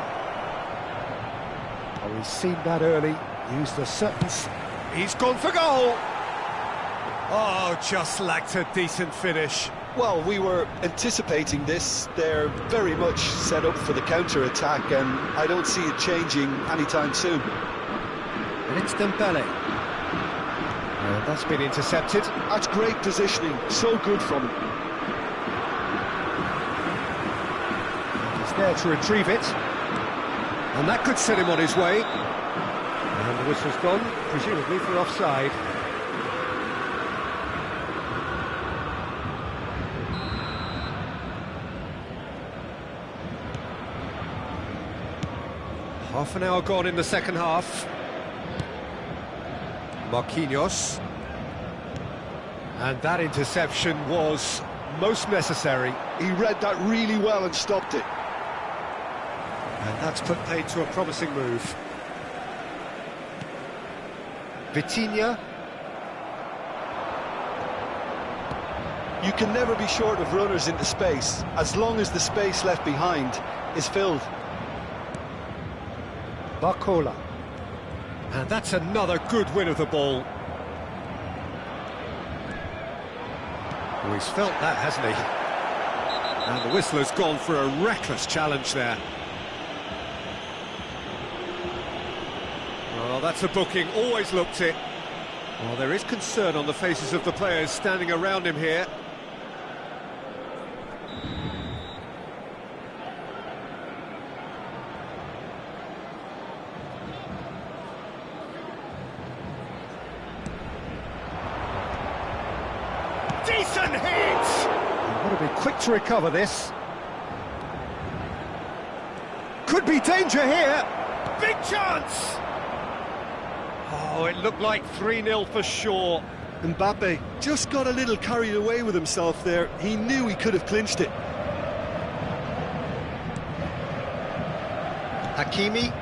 Oh, he's seen that early. Used the sentence. He's gone for goal. Oh, just lacked a decent finish. Well, we were anticipating this. They're very much set up for the counter-attack, and I don't see it changing anytime soon. And it's Dembele. And that's been intercepted. That's great positioning, so good from him. He's there to retrieve it. And that could set him on his way. And the whistle's gone, presumably for offside. Half an hour gone in the second half. Marquinhos. And that interception was most necessary. He read that really well and stopped it. And that's put paid to a promising move. Vitinha. You can never be short of runners into space, as long as the space left behind is filled. Barcola. And that's another good win of the ball. Oh, he's felt that, hasn't he? And the whistler's gone for a reckless challenge there. Well, that's a booking, always looked it. Well, there is concern on the faces of the players standing around him here. Decent hit! You've got to be quick to recover this. Could be danger here. Big chance! Oh, it looked like 3-0 for sure. Mbappe just got a little carried away with himself there. He knew he could have clinched it. Hakimi.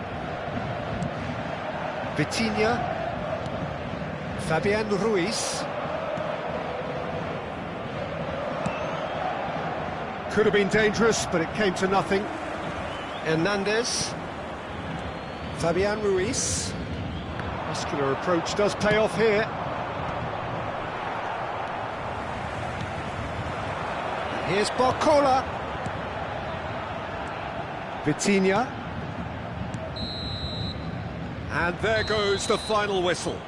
Vitinha. Fabian Ruiz. Could have been dangerous, but it came to nothing. Hernandez. Fabian Ruiz. Muscular approach does pay off here. Here's Barcola. Vitinha. And there goes the final whistle.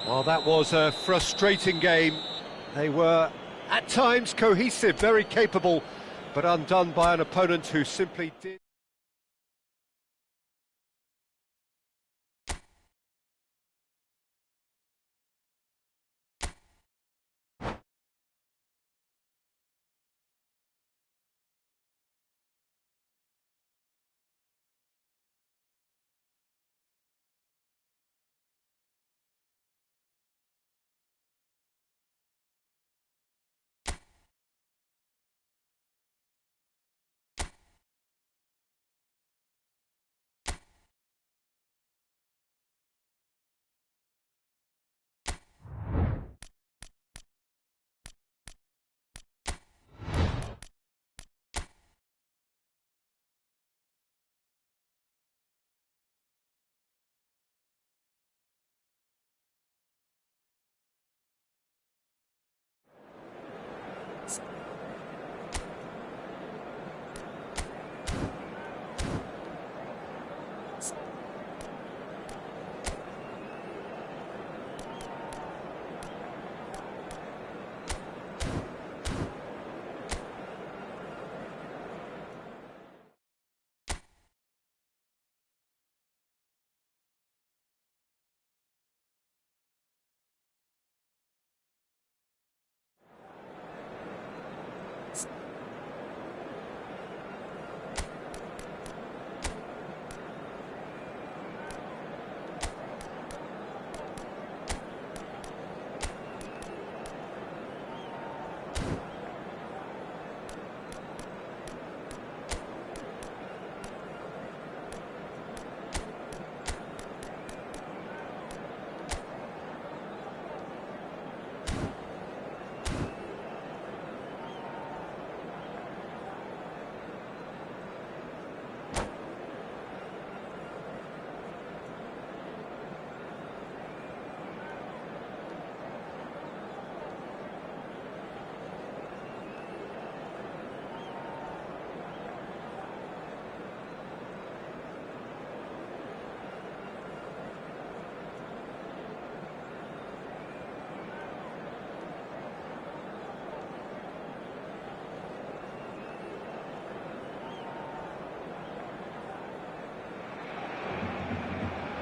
Well, that was a frustrating game. They were, at times, cohesive, very capable, but undone by an opponent who simply did...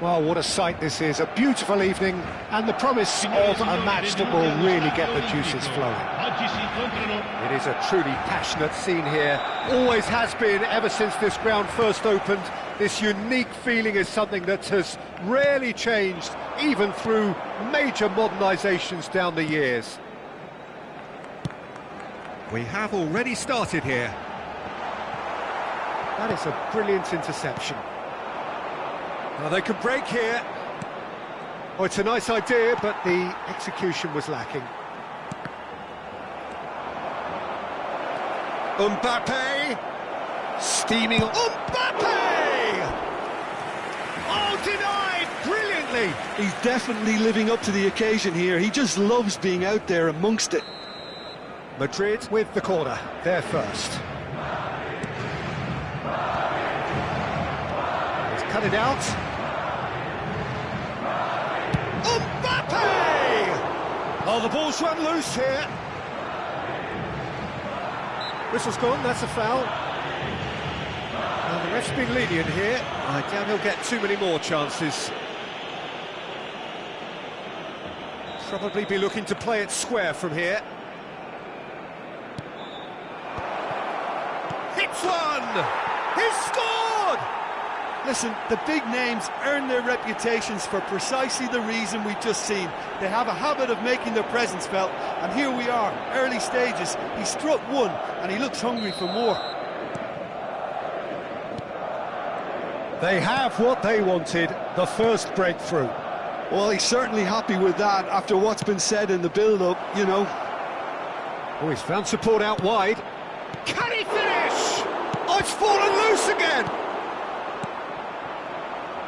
Well, what a sight this is, a beautiful evening, and the promise of a match that will really get the juices flowing. It is a truly passionate scene here, always has been ever since this ground first opened. This unique feeling is something that has rarely changed, even through major modernisations down the years. We have already started here. That is a brilliant interception. Now they can break here. Oh, it's a nice idea, but the execution was lacking. Mbappe! Steaming on. Mbappe! Oh, denied brilliantly! He's definitely living up to the occasion here. He just loves being out there amongst it. Madrid with the corner, there first. He's cut it out. Mbappe! Oh, the ball's run loose here. Whistle's gone, that's a foul. And the ref's been lenient here. I doubt he'll get too many more chances. Probably be looking to play it square from here. Hits one! He's scored! Listen, the big names earn their reputations for precisely the reason we've just seen. They have a habit of making their presence felt, and here we are, early stages. He struck one, and he looks hungry for more. They have what they wanted, the first breakthrough. Well, he's certainly happy with that after what's been said in the build-up, you know. Oh, he's found support out wide. Can he finish? Oh, it's fallen loose again!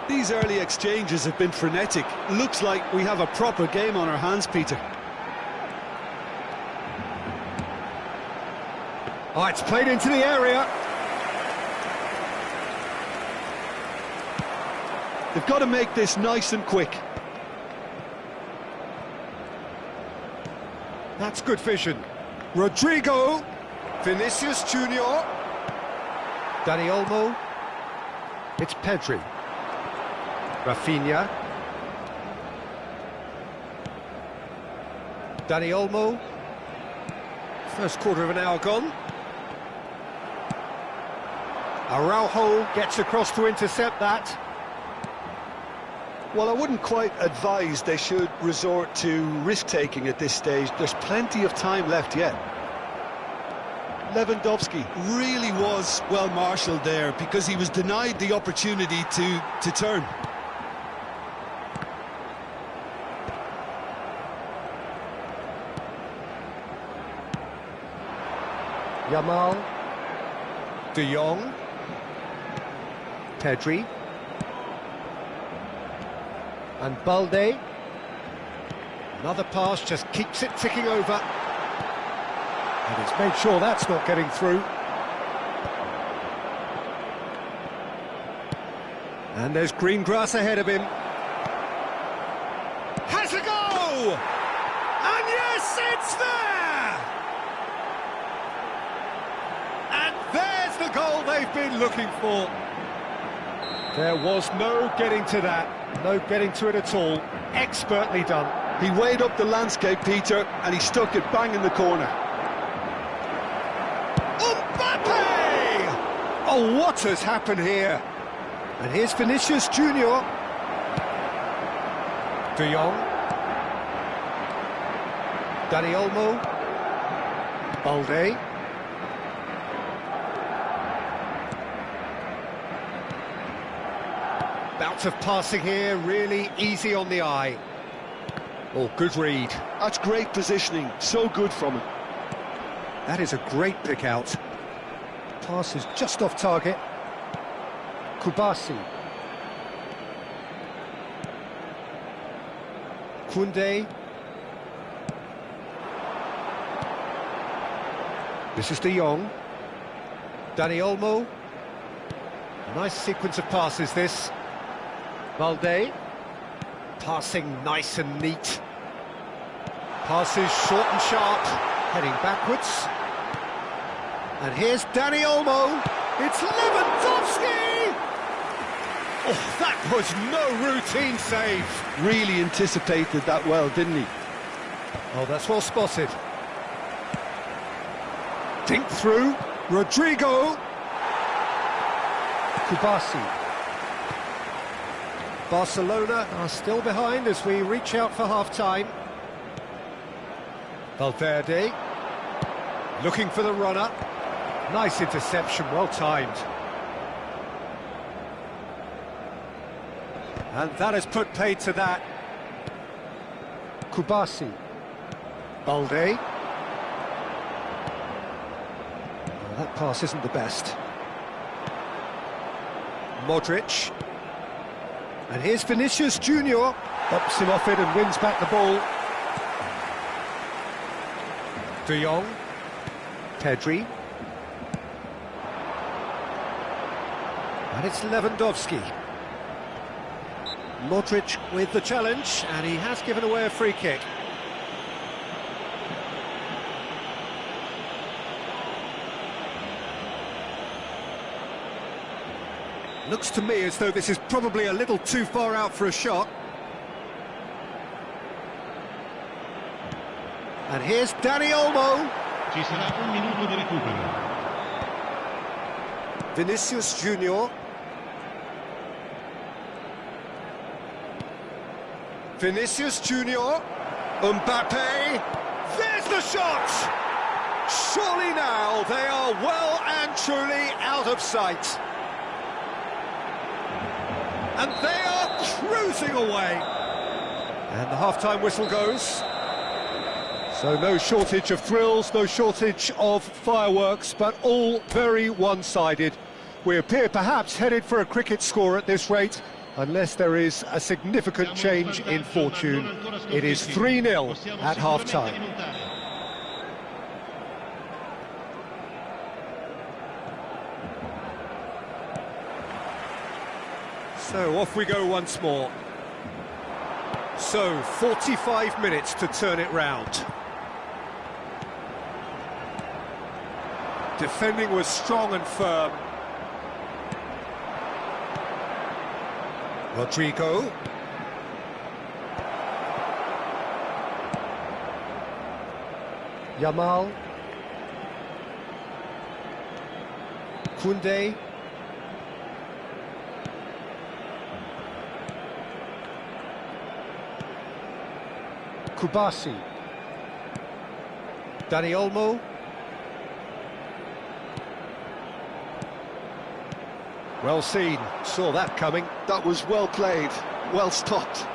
These early exchanges have been frenetic. Looks like we have a proper game on our hands, Peter. Oh, it's played into the area. They've got to make this nice and quick. That's good vision. Rodrigo. Vinicius Junior. Dani Olmo. It's Pedri. Rafinha. Dani Olmo. First quarter of an hour gone. Araujo gets across to intercept that. Well, I wouldn't quite advise they should resort to risk-taking at this stage. There's plenty of time left yet. Lewandowski really was well marshalled there because he was denied the opportunity to turn. Yamal. De Jong. Pedri. And Balde. Another pass, just keeps it ticking over. And it's made sure that's not getting through. And there's green grass ahead of him. Has a go! And yes, it's there! And there's the goal they've been looking for. There was no getting to that. No getting to it at all. Expertly done. He weighed up the landscape, Peter, and he stuck it bang in the corner. Mbappe! Oh, what has happened here? And here's Vinicius Junior. De Jong. Dani Olmo. Balde. Bout of passing here, really easy on the eye. Oh, good read. That's great positioning, so good from him. That is a great pick out. Pass is just off target. Kubasi. Koundé. This is De Jong. Dani Olmo. Nice sequence of passes, this. Balde. Passing nice and neat. Passes short and sharp, heading backwards. And here's Dani Olmo. It's Lewandowski! Oh, that was no routine save. Really anticipated that well, didn't he? Oh, that's well spotted. Dink through. Rodrigo. Kubasi. Barcelona are still behind as we reach out for half-time. Valverde. Looking for the run-up. Nice interception, well timed. And that has put paid to that. Kubasi. Balde. Well, that pass isn't the best. Modric. And here's Vinicius Junior. Bops him off it and wins back the ball. De Jong. Pedri. And it's Lewandowski. Modric with the challenge, and he has given away a free kick. Looks to me as though this is probably a little too far out for a shot. And here's Dani Olmo. Ci sarà un minuto di recupero. Vinicius Junior. Vinicius Junior. Mbappe. There's the shot! Surely now they are well and truly out of sight. And they are cruising away. And the half-time whistle goes. So no shortage of thrills, no shortage of fireworks, but all very one-sided. We appear perhaps headed for a cricket score at this rate, unless there is a significant change in fortune. It is 3-0 at half-time. So off we go once more. So 45 minutes to turn it round. Defending was strong and firm. Rodrigo. Yamal. Koundé. Kubasi. Dani Olmo. Well seen, saw that coming. That was well played, well stopped.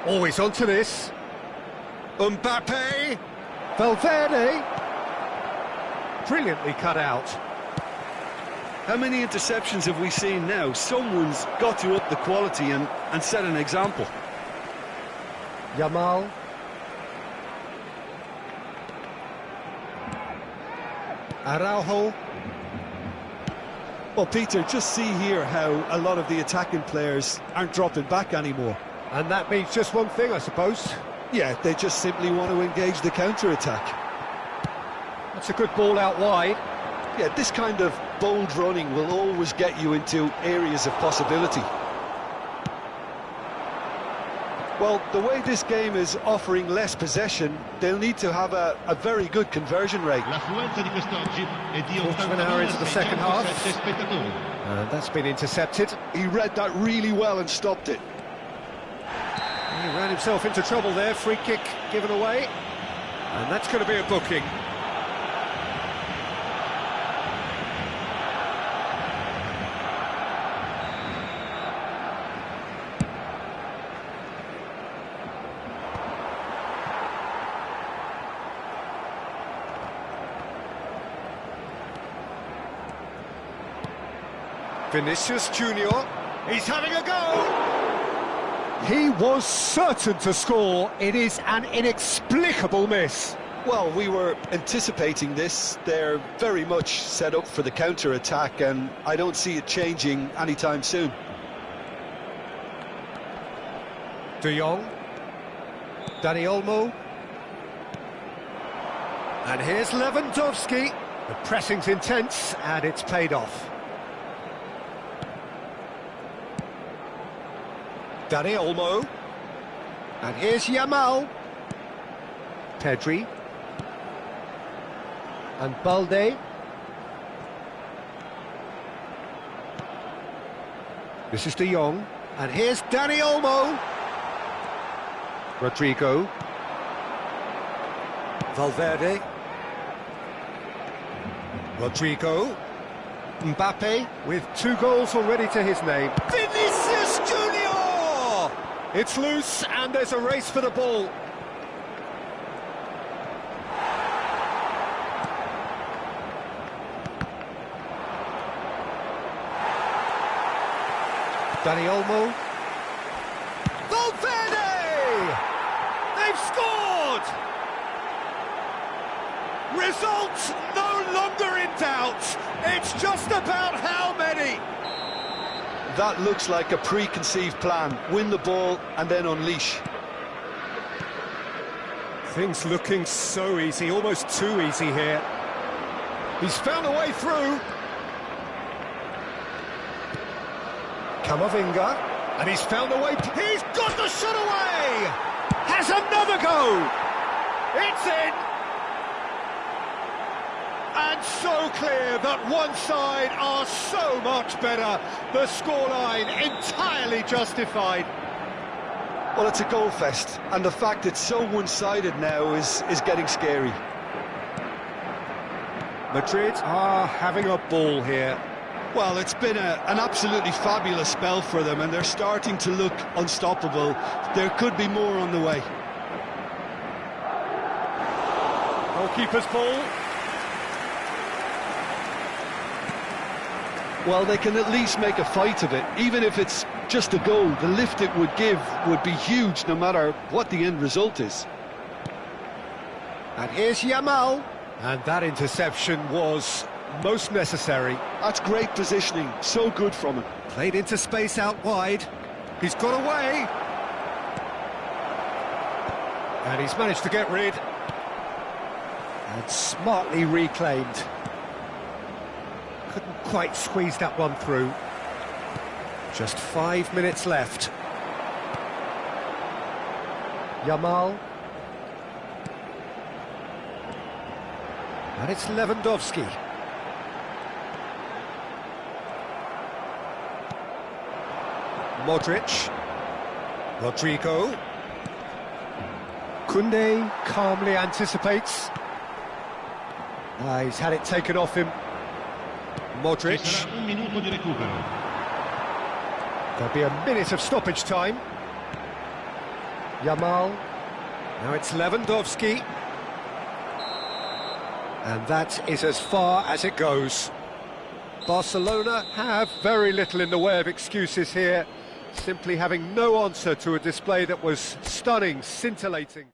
Always onto this. Mbappe. Valverde. Brilliantly cut out. How many interceptions have we seen now? Someone's got to up the quality and set an example. Yamal. Araujo. Well, Peter, just see here how a lot of the attacking players aren't dropping back anymore. And that means just one thing, I suppose. Yeah, they just simply want to engage the counter-attack. That's a good ball out wide. Yeah, this kind of bold running will always get you into areas of possibility. Well, the way this game is offering less possession, they'll need to have a very good conversion rate. L'affluenza di quest'oggi è di Quarter of an hour into the second half. 87 spettatori. And that's been intercepted. He read that really well and stopped it. He ran himself into trouble there, free kick given away. And that's going to be a booking. Vinicius Junior, he's having a go! He was certain to score. It is an inexplicable miss. Well, we were anticipating this. They're very much set up for the counter-attack, and I don't see it changing anytime soon. De Jong. Dani Olmo. And here's Lewandowski. The pressing's intense, and it's paid off. Dani Olmo. And here's Yamal. Pedri. And Balde. This is De Jong. And here's Dani Olmo. Rodrigo. Valverde. Rodrigo. Mbappe with 2 goals already to his name. Vinicius Junior! It's loose and there's a race for the ball. Dani Olmo. Valverde! They've scored! Result no longer in doubt. It's just about how many. That looks like a preconceived plan. Win the ball and then unleash. Things looking so easy, almost too easy here. He's found a way through. Camavinga, and he's found a way. He's got the shot away! Has another go! It's in! And so clear that one side are so much better. The scoreline entirely justified. Well, it's a goal fest, and the fact it's so one-sided now is getting scary. Madrid are having a ball here. Well, it's been an absolutely fabulous spell for them, and they're starting to look unstoppable. There could be more on the way. Goalkeeper's ball. Well, they can at least make a fight of it. Even if it's just a goal, the lift it would give would be huge no matter what the end result is. And here's Yamal. And that interception was most necessary. That's great positioning, so good from him. Played into space out wide. He's got away. And he's managed to get rid. And smartly reclaimed. Couldn't quite squeeze that one through. Just 5 minutes left. Yamal. And it's Lewandowski. Modric. Rodrigo. Koundé calmly anticipates. He's had it taken off him. Modric. Ci sarà un minuto di recupero. There'll be a minute of stoppage time. Yamal. Now it's Lewandowski. And that is as far as it goes. Barcelona have very little in the way of excuses here, simply having no answer to a display that was stunning, scintillating.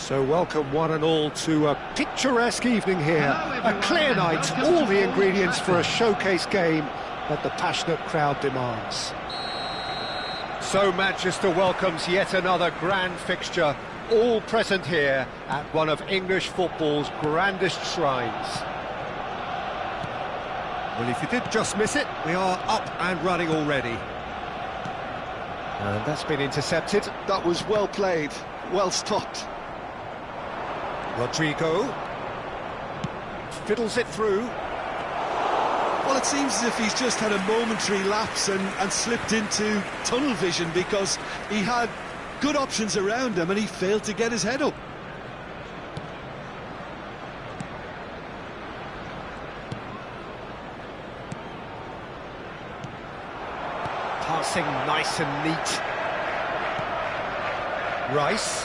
So welcome one and all to a picturesque evening here. A clear night, all the ingredients for a showcase game that the passionate crowd demands. So Manchester welcomes yet another grand fixture, all present here at one of English football's grandest shrines. Well, if you did just miss it, we are up and running already. And that's been intercepted. That was well played, well stopped. Rodrigo fiddles it through. Well, it seems as if he's just had a momentary lapse and slipped into tunnel vision, because he had good options around him and he failed to get his head up. Passing nice and neat. Rice.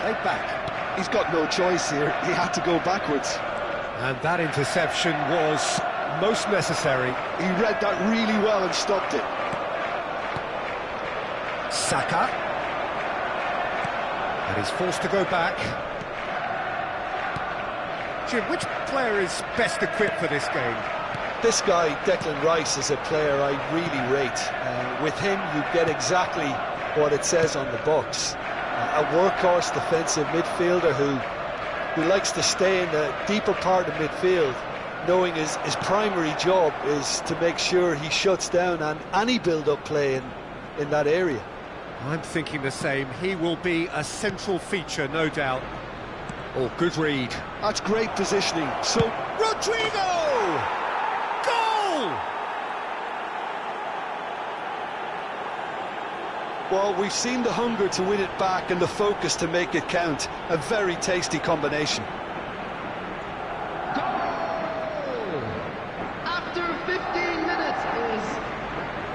Played back. He's got no choice here, he had to go backwards. And that interception was most necessary. He read that really well and stopped it. Saka. And he's forced to go back. Jim, which player is best equipped for this game? This guy, Declan Rice, is a player I really rate. With him, you get exactly what it says on the box. A workhorse defensive midfielder who likes to stay in the deeper part of midfield, knowing his primary job is to make sure he shuts down any build-up play in that area. I'm thinking the same. He will be a central feature, no doubt. Oh, good read. That's great positioning. So, Rodrigo! Goal! well, we've seen the hunger to win it back and the focus to make it count. A very tasty combination. Goal! After 15 minutes is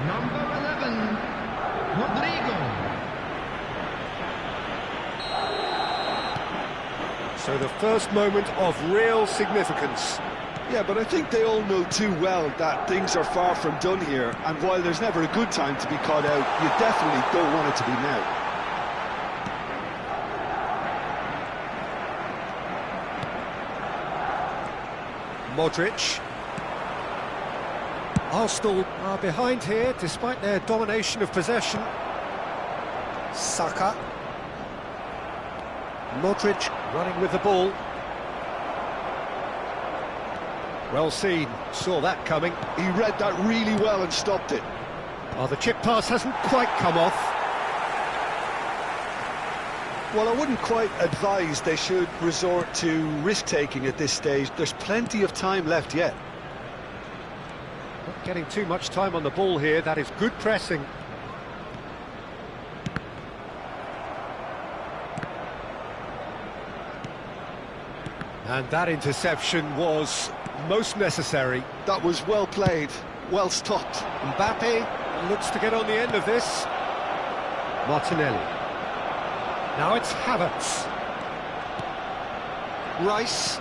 number 11, Rodrigo. So the first moment of real significance. Yeah, but I think they all know too well that things are far from done here, and while there's never a good time to be caught out, you definitely don't want it to be now. Modric. Arsenal are behind here despite their domination of possession. Saka. Modric running with the ball. Well seen, saw that coming. He read that really well and stopped it. Oh, the chip pass hasn't quite come off. Well, I wouldn't quite advise they should resort to risk-taking at this stage. There's plenty of time left yet. Not getting too much time on the ball here, that is good pressing. And that interception was most necessary. That was well played, well stopped. Mbappe looks to get on the end of this. Martinelli. Now it's Havertz. Rice.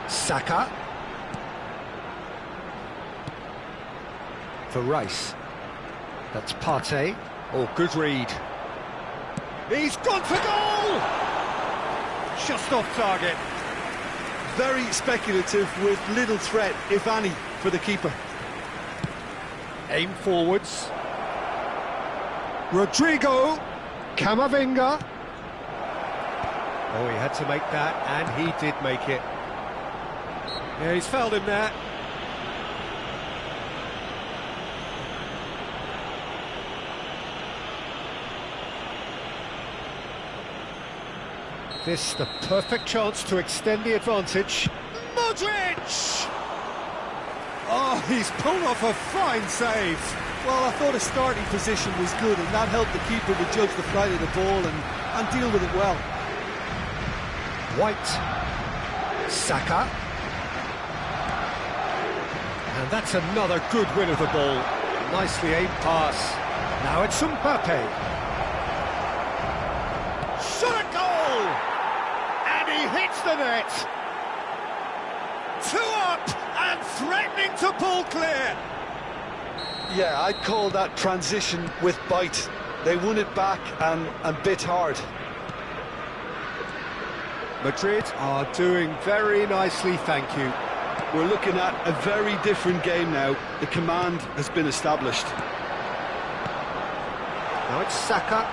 Saka. For Rice. That's Partey. Oh, good read. He's gone for goal! Just off target. Very speculative with little threat, if any, for the keeper. Aim forwards. Rodrigo. Camavinga. Oh, he had to make that, and he did make it. Yeah, he's fouled him there. This the perfect chance to extend the advantage. Modric! Oh, he's pulled off a fine save. Well, I thought his starting position was good, and that helped the keeper to judge the flight of the ball and deal with it well. White. Saka. And that's another good win of the ball. Nicely aimed pass. Now it's Mbappe. Shot a goal! And he hits the net. 2 up and threatening to pull clear. Yeah, I'd call that transition with bite. They won it back and bit hard. Madrid are doing very nicely, thank you. We're looking at a very different game now. The command has been established. Now it's Saka.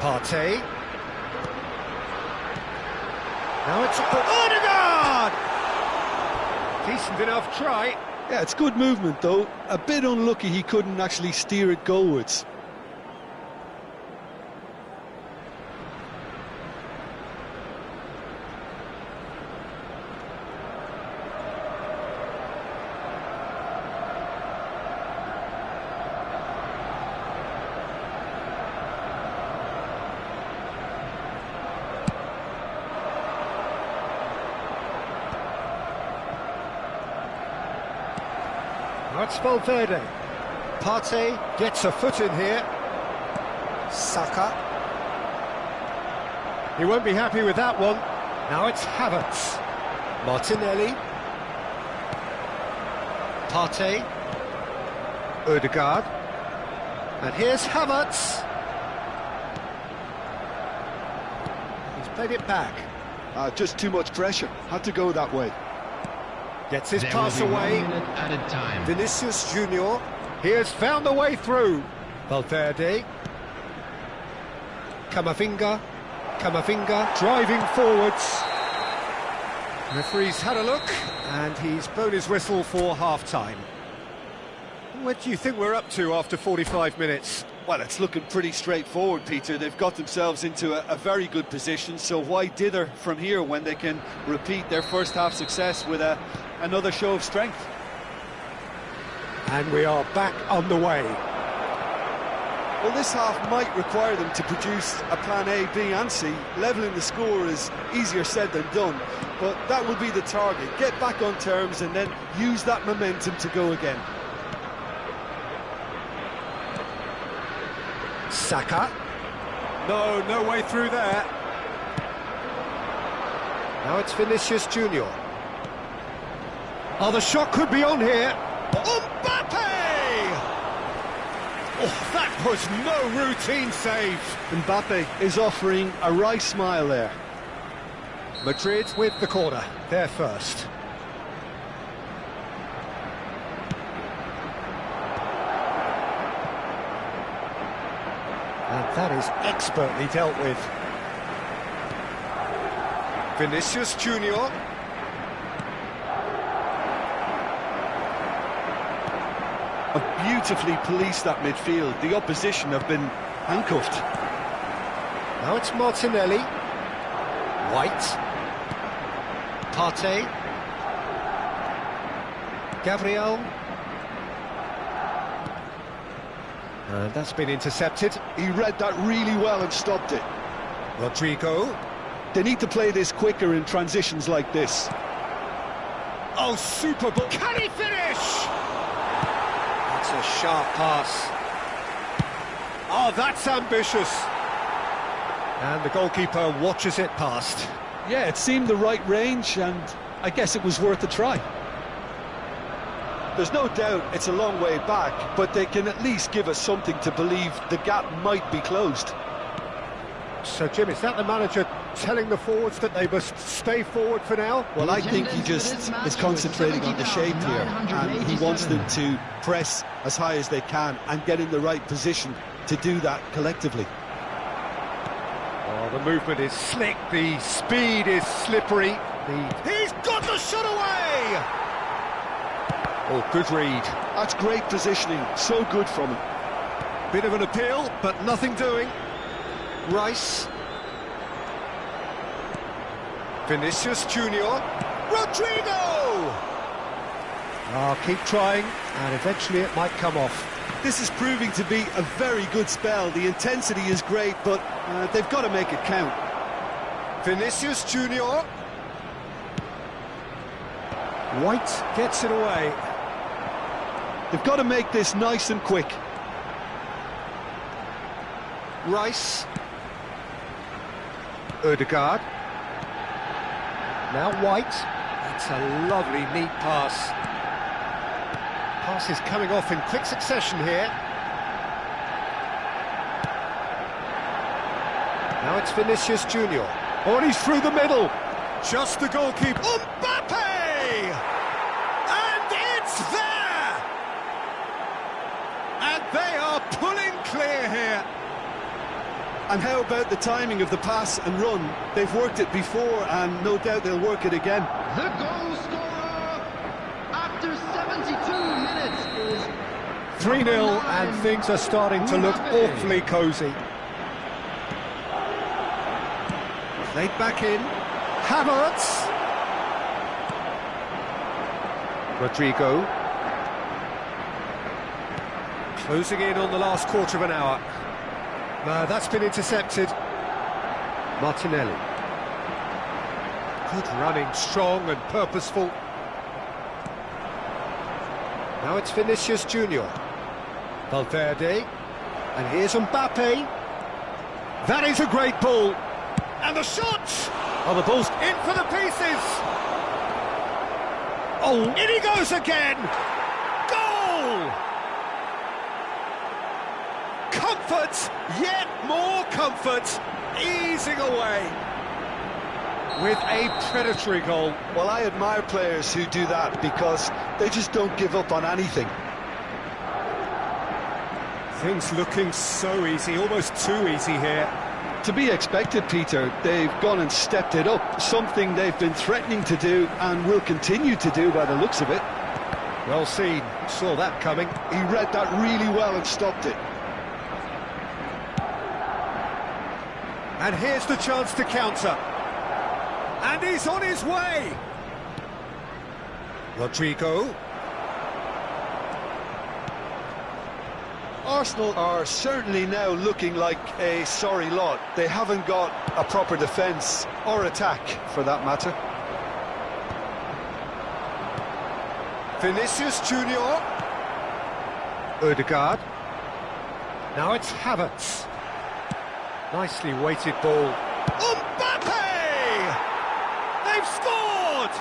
Partey. Now it's Odegaard! Decent enough try. Yeah, it's good movement though. A bit unlucky he couldn't actually steer it goalwards. That's Valverde. Partey gets a foot in here. Saka. He won't be happy with that one. Now it's Havertz. Martinelli. Partey. Odegaard. And here's Havertz. He's played it back. Just too much pressure. Had to go that way. Gets his There pass will be 1 away. minute added time. Vinicius Junior. He has found the way through. Valverde. Camavinga. Camavinga driving forwards. Referee's had a look and he's blown his whistle for half-time. What do you think we're up to after 45 minutes? Well, it's looking pretty straightforward, Peter. They've got themselves into a very good position, so why dither from here when they can repeat their first half success with another show of strength? And we are back on the way. Well, this half might require them to produce a plan A, B and C. Levelling the score is easier said than done, but that will be the target. Get back on terms and then use that momentum to go again. Saka. No way through there. Now it's Vinicius Junior. Oh, the shot could be on here. Mbappe! Oh, that was no routine save. Mbappe is offering a right smile there. Madrid with the corner. They're first. And that is expertly dealt with. Vinicius Junior. Have beautifully policed that midfield. The opposition have been handcuffed. Now it's Martinelli. White. Partey. Gabriel. And that's been intercepted. He read that really well and stopped it. Rodrigo. They need to play this quicker in transitions like this. Oh, super ball. Can he finish? That's a sharp pass. Oh, that's ambitious. And the goalkeeper watches it past. Yeah, it seemed the right range, and I guess it was worth a try. There's no doubt it's a long way back, but they can at least give us something to believe the gap might be closed. So, Jim, is that the manager telling the forwards that they must stay forward for now? Well, I think he just is concentrating on the shape here, and he wants them to press as high as they can and get in the right position to do that collectively. Oh, the movement is slick, the speed is slippery. He's got the shot away! Oh, good read. That's great positioning, so good from him. Bit of an appeal, but nothing doing. Rice. Vinicius Junior. Rodrigo! Oh, keep trying, and eventually it might come off. This is proving to be a very good spell. The intensity is great, but they've got to make it count. Vinicius Junior. White gets it away. They've got to make this nice and quick. Rice. Odegaard. Now White. That's a lovely, neat pass. Passes coming off in quick succession here. Now it's Vinicius Junior. Oh, and he's through the middle. Just the goalkeeper. Mbappe! And it's there! And they are pulling clear here. And how about the timing of the pass and run? They've worked it before, and no doubt they'll work it again. The goal scorer after 72 minutes is 3-0, and things are starting to look awfully cosy. Played back in. Havertz. Rodrigo. Closing in on the last quarter of an hour. That's been intercepted. Martinelli. Good running, strong and purposeful. Now it's Vinicius Junior. Valverde. And here's Mbappe. That is a great ball. And the shot! Oh, the ball's In for the pieces! Oh, in he goes again! Goal! Comfort, yet more comfort, easing away. with a predatory goal. Well, I admire players who do that because they just don't give up on anything. Things looking so easy, almost too easy here. To be expected, Peter. They've gone and stepped it up, something they've been threatening to do and will continue to do by the looks of it. Well seen, saw that coming. He read that really well and stopped it. And here's the chance to counter. And he's on his way. Rodrigo. Arsenal are certainly now looking like a sorry lot. They haven't got a proper defence or attack, for that matter. Vinicius Junior. Odegaard. Now it's Havertz. Nicely weighted ball. Mbappe! They've scored!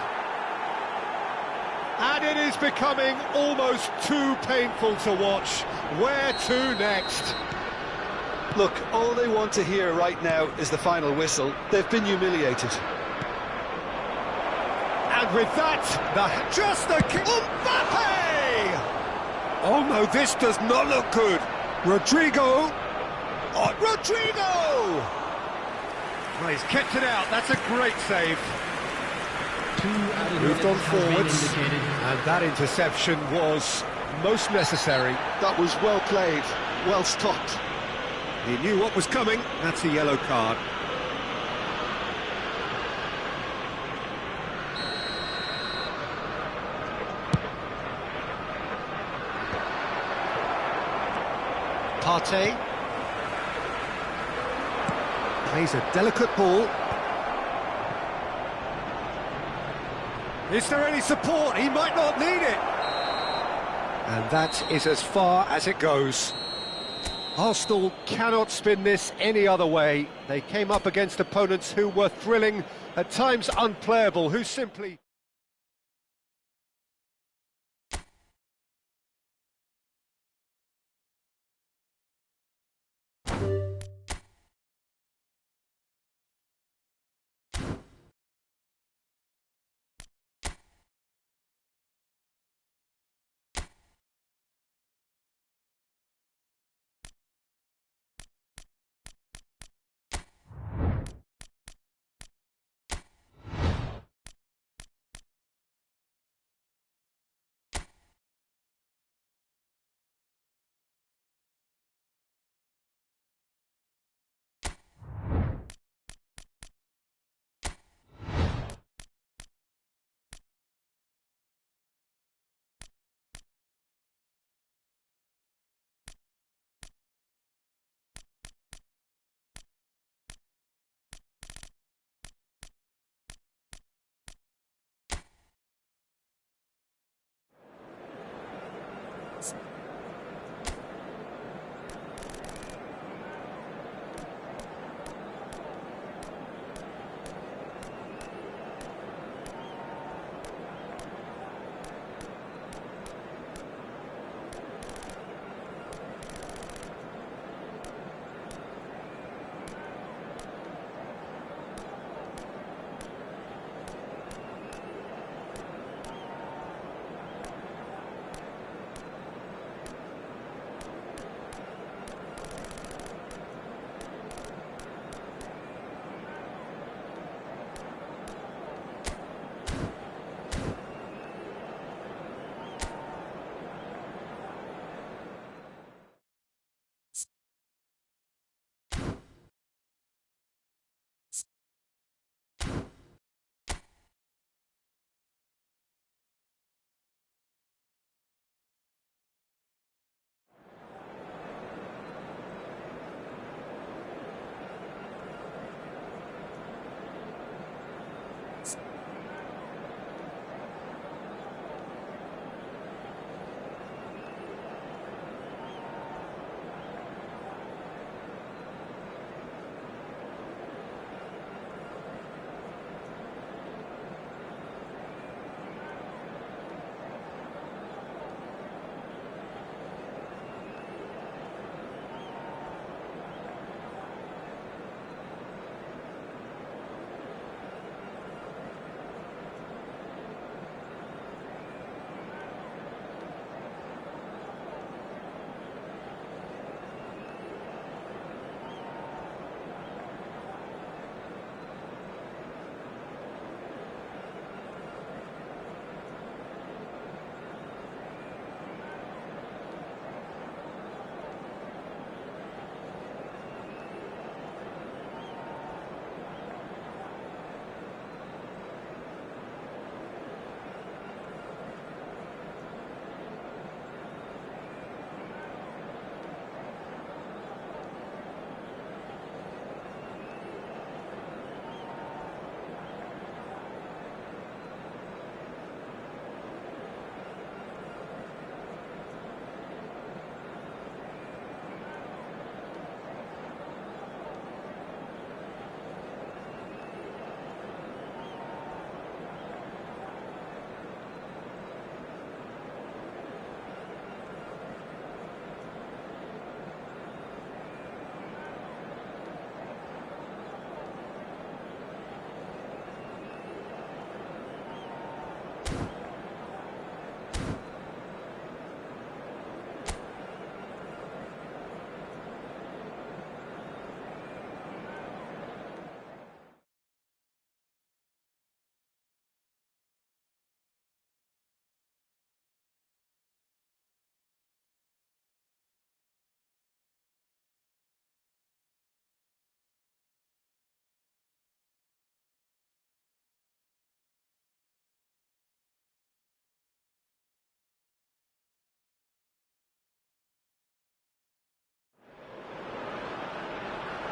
And it is becoming almost too painful to watch. Where to next? Look, all they want to hear right now is the final whistle. They've been humiliated. And with that, just the kick. Mbappe! Oh no, this does not look good. Rodrigo. Oh, Rodrigo! Well, he's kept it out. That's a great save. Moved on forwards, and that interception was most necessary. That was well played, well stopped. He knew what was coming. That's a yellow card. Partey plays a delicate ball. Is there any support? He might not need it. And that is as far as it goes. Arsenal cannot spin this any other way. They came up against opponents who were thrilling, at times unplayable, who simply...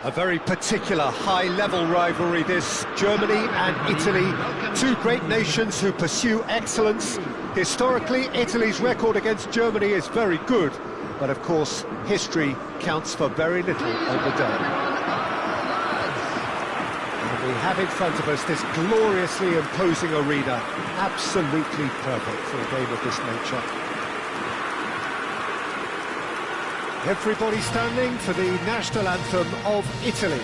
A very particular high-level rivalry, this. Germany and Italy, two great nations who pursue excellence. Historically, Italy's record against Germany is very good, but of course, history counts for very little on the day. And we have in front of us this gloriously imposing arena, absolutely perfect for a game of this nature. Everybody standing for the national anthem of Italy.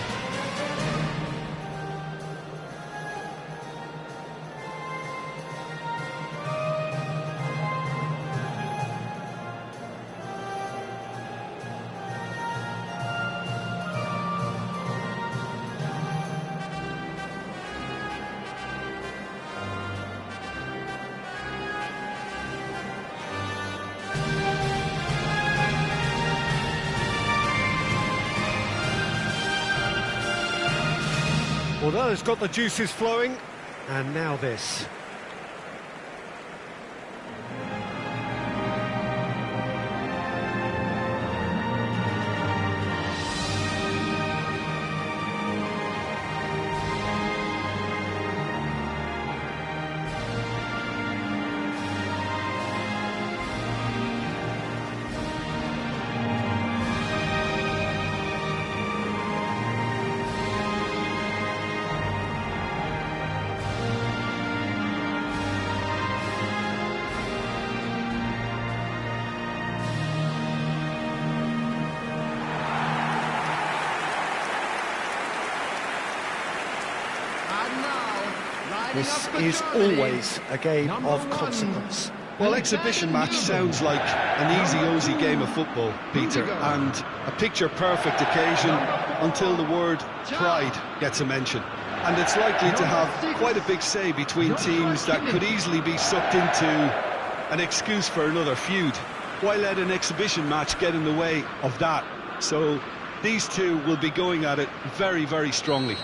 Well, that has got the juices flowing, and now this. This is always a game of consequence. Well, exhibition match sounds like an easy-ozy game of football, Peter, and a picture-perfect occasion until the word pride gets a mention. And it's likely to have quite a big say between teams that could easily be sucked into an excuse for another feud. Why let an exhibition match get in the way of that? So these two will be going at it very, very strongly.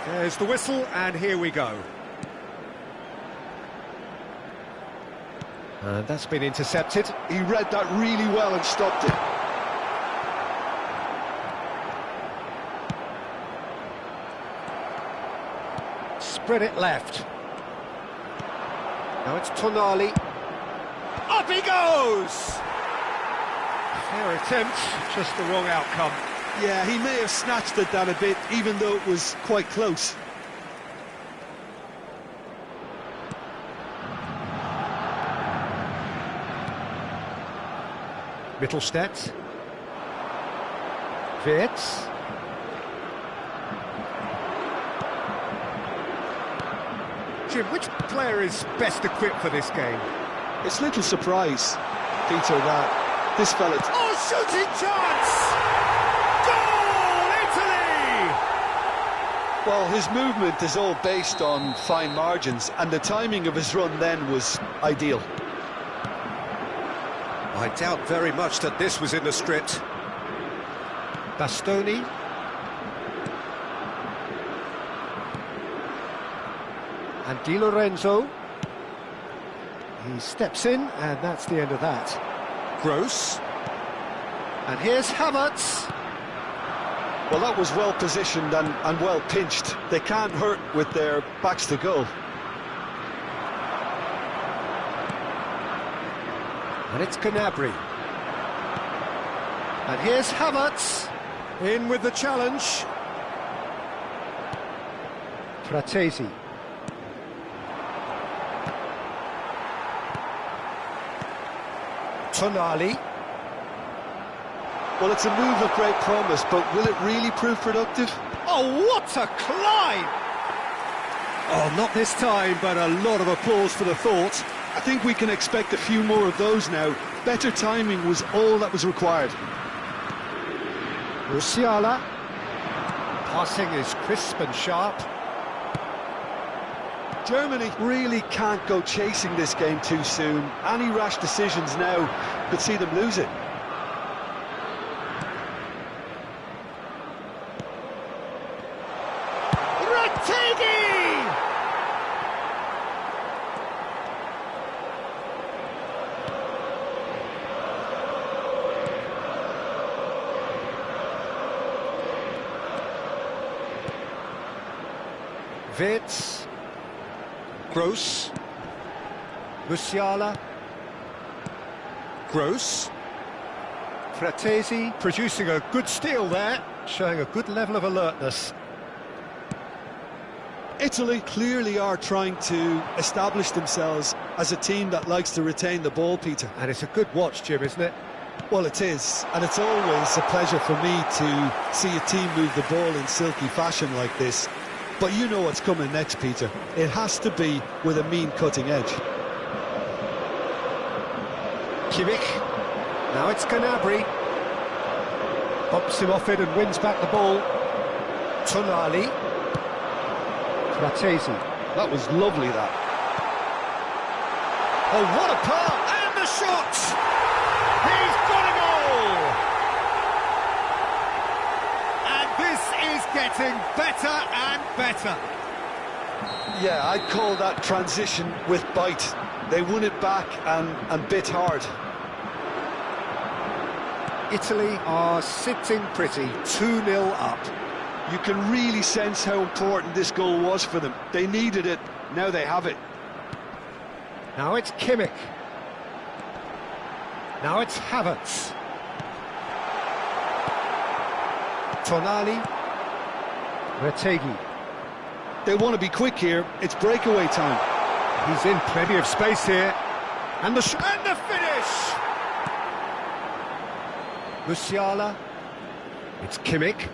There's the whistle, and here we go. And that's been intercepted. He read that really well and stopped it. Spread it left. Now it's Tonali. Up he goes! Fair attempt, just the wrong outcome. Yeah, he may have snatched at that a bit, even though it was quite close. Mittelstädt. Wirtz. Jim, which player is best equipped for this game? It's little surprise, Peter, that this fella... Oh, shooting chance! Goal, Italy! Well, his movement is all based on fine margins, and the timing of his run then was ideal. I doubt very much that this was in the script. Bastoni. And Di Lorenzo. He steps in, and that's the end of that. Gross. And here's Havertz. Well, that was well positioned and well pinched. They can't hurt with their backs to goal. And it's Gnabry. And here's Havertz. In with the challenge. Fratesi. Tonali. Well, it's a move of great promise, but will it really prove productive? Oh, what a climb! Oh, not this time, but a lot of applause for the thought. I think we can expect a few more of those now. Better timing was all that was required. Musiala. Passing is crisp and sharp. Germany really can't go chasing this game too soon. Any rash decisions now could see them lose it. Wirtz. Gross. Musiala. Gross. Fratesi producing a good steal there, showing a good level of alertness. Italy clearly are trying to establish themselves as a team that likes to retain the ball, Peter. And it's a good watch, Jim, isn't it? Well, it is, and it's always a pleasure for me to see a team move the ball in silky fashion like this. But you know what's coming next, Peter. It has to be with a mean cutting edge. Kimmich. Now it's Gnabry. Bumps him off it and wins back the ball. Tonali. Fratesi. That was lovely, that. Oh, what a pass! And the shot! He's got a goal! And this is getting better and better. Yeah, I'd call that transition with bite. They won it back and bit hard. Italy are sitting pretty, 2-0 up. You can really sense how important this goal was for them. They needed it, now they have it. Now it's Kimmich. Now it's Havertz. Tonali. Retegui. They want to be quick here, it's breakaway time. He's in plenty of space here. And the finish! Musiala. It's Kimmich.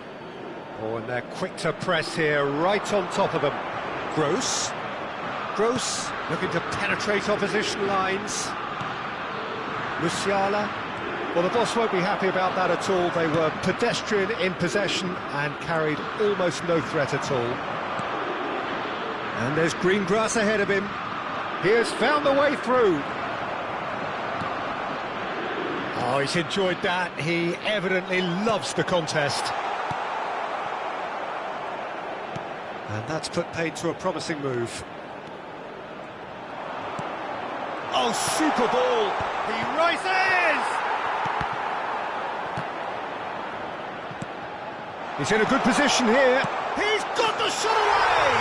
Oh, and they're quick to press here, right on top of them. Gross. Gross looking to penetrate opposition lines. Musiala. Well, the boss won't be happy about that at all. They were pedestrian in possession and carried almost no threat at all. And there's green grass ahead of him. He has found the way through. Oh, he's enjoyed that. He evidently loves the contest. And that's put paid to a promising move. Oh, super ball! He rises! He's in a good position here. He's got the shot away!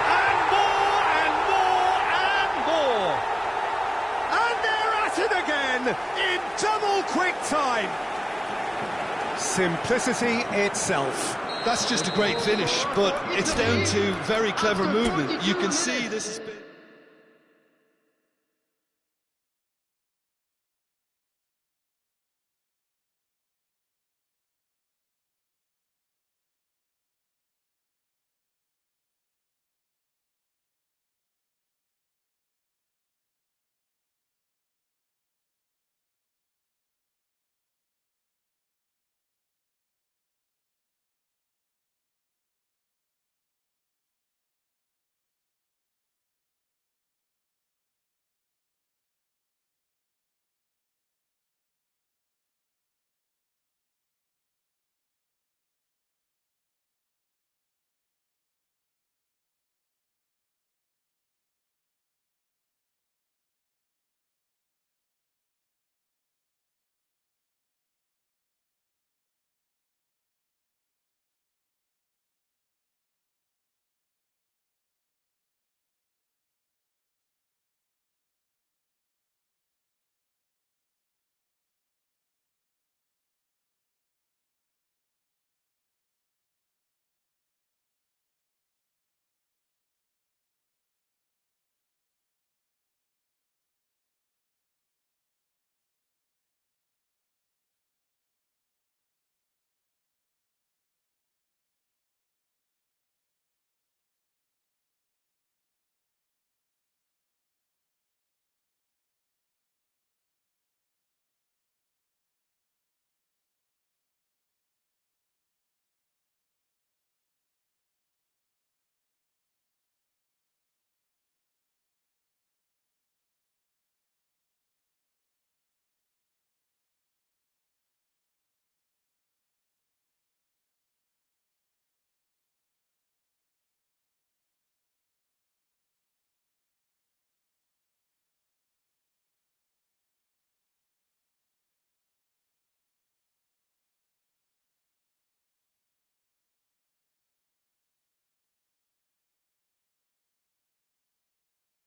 And more, and more, and more! And they're at it again, in double quick time! Simplicity itself. That's just a great finish, but it's down to very clever movement. You can see this is...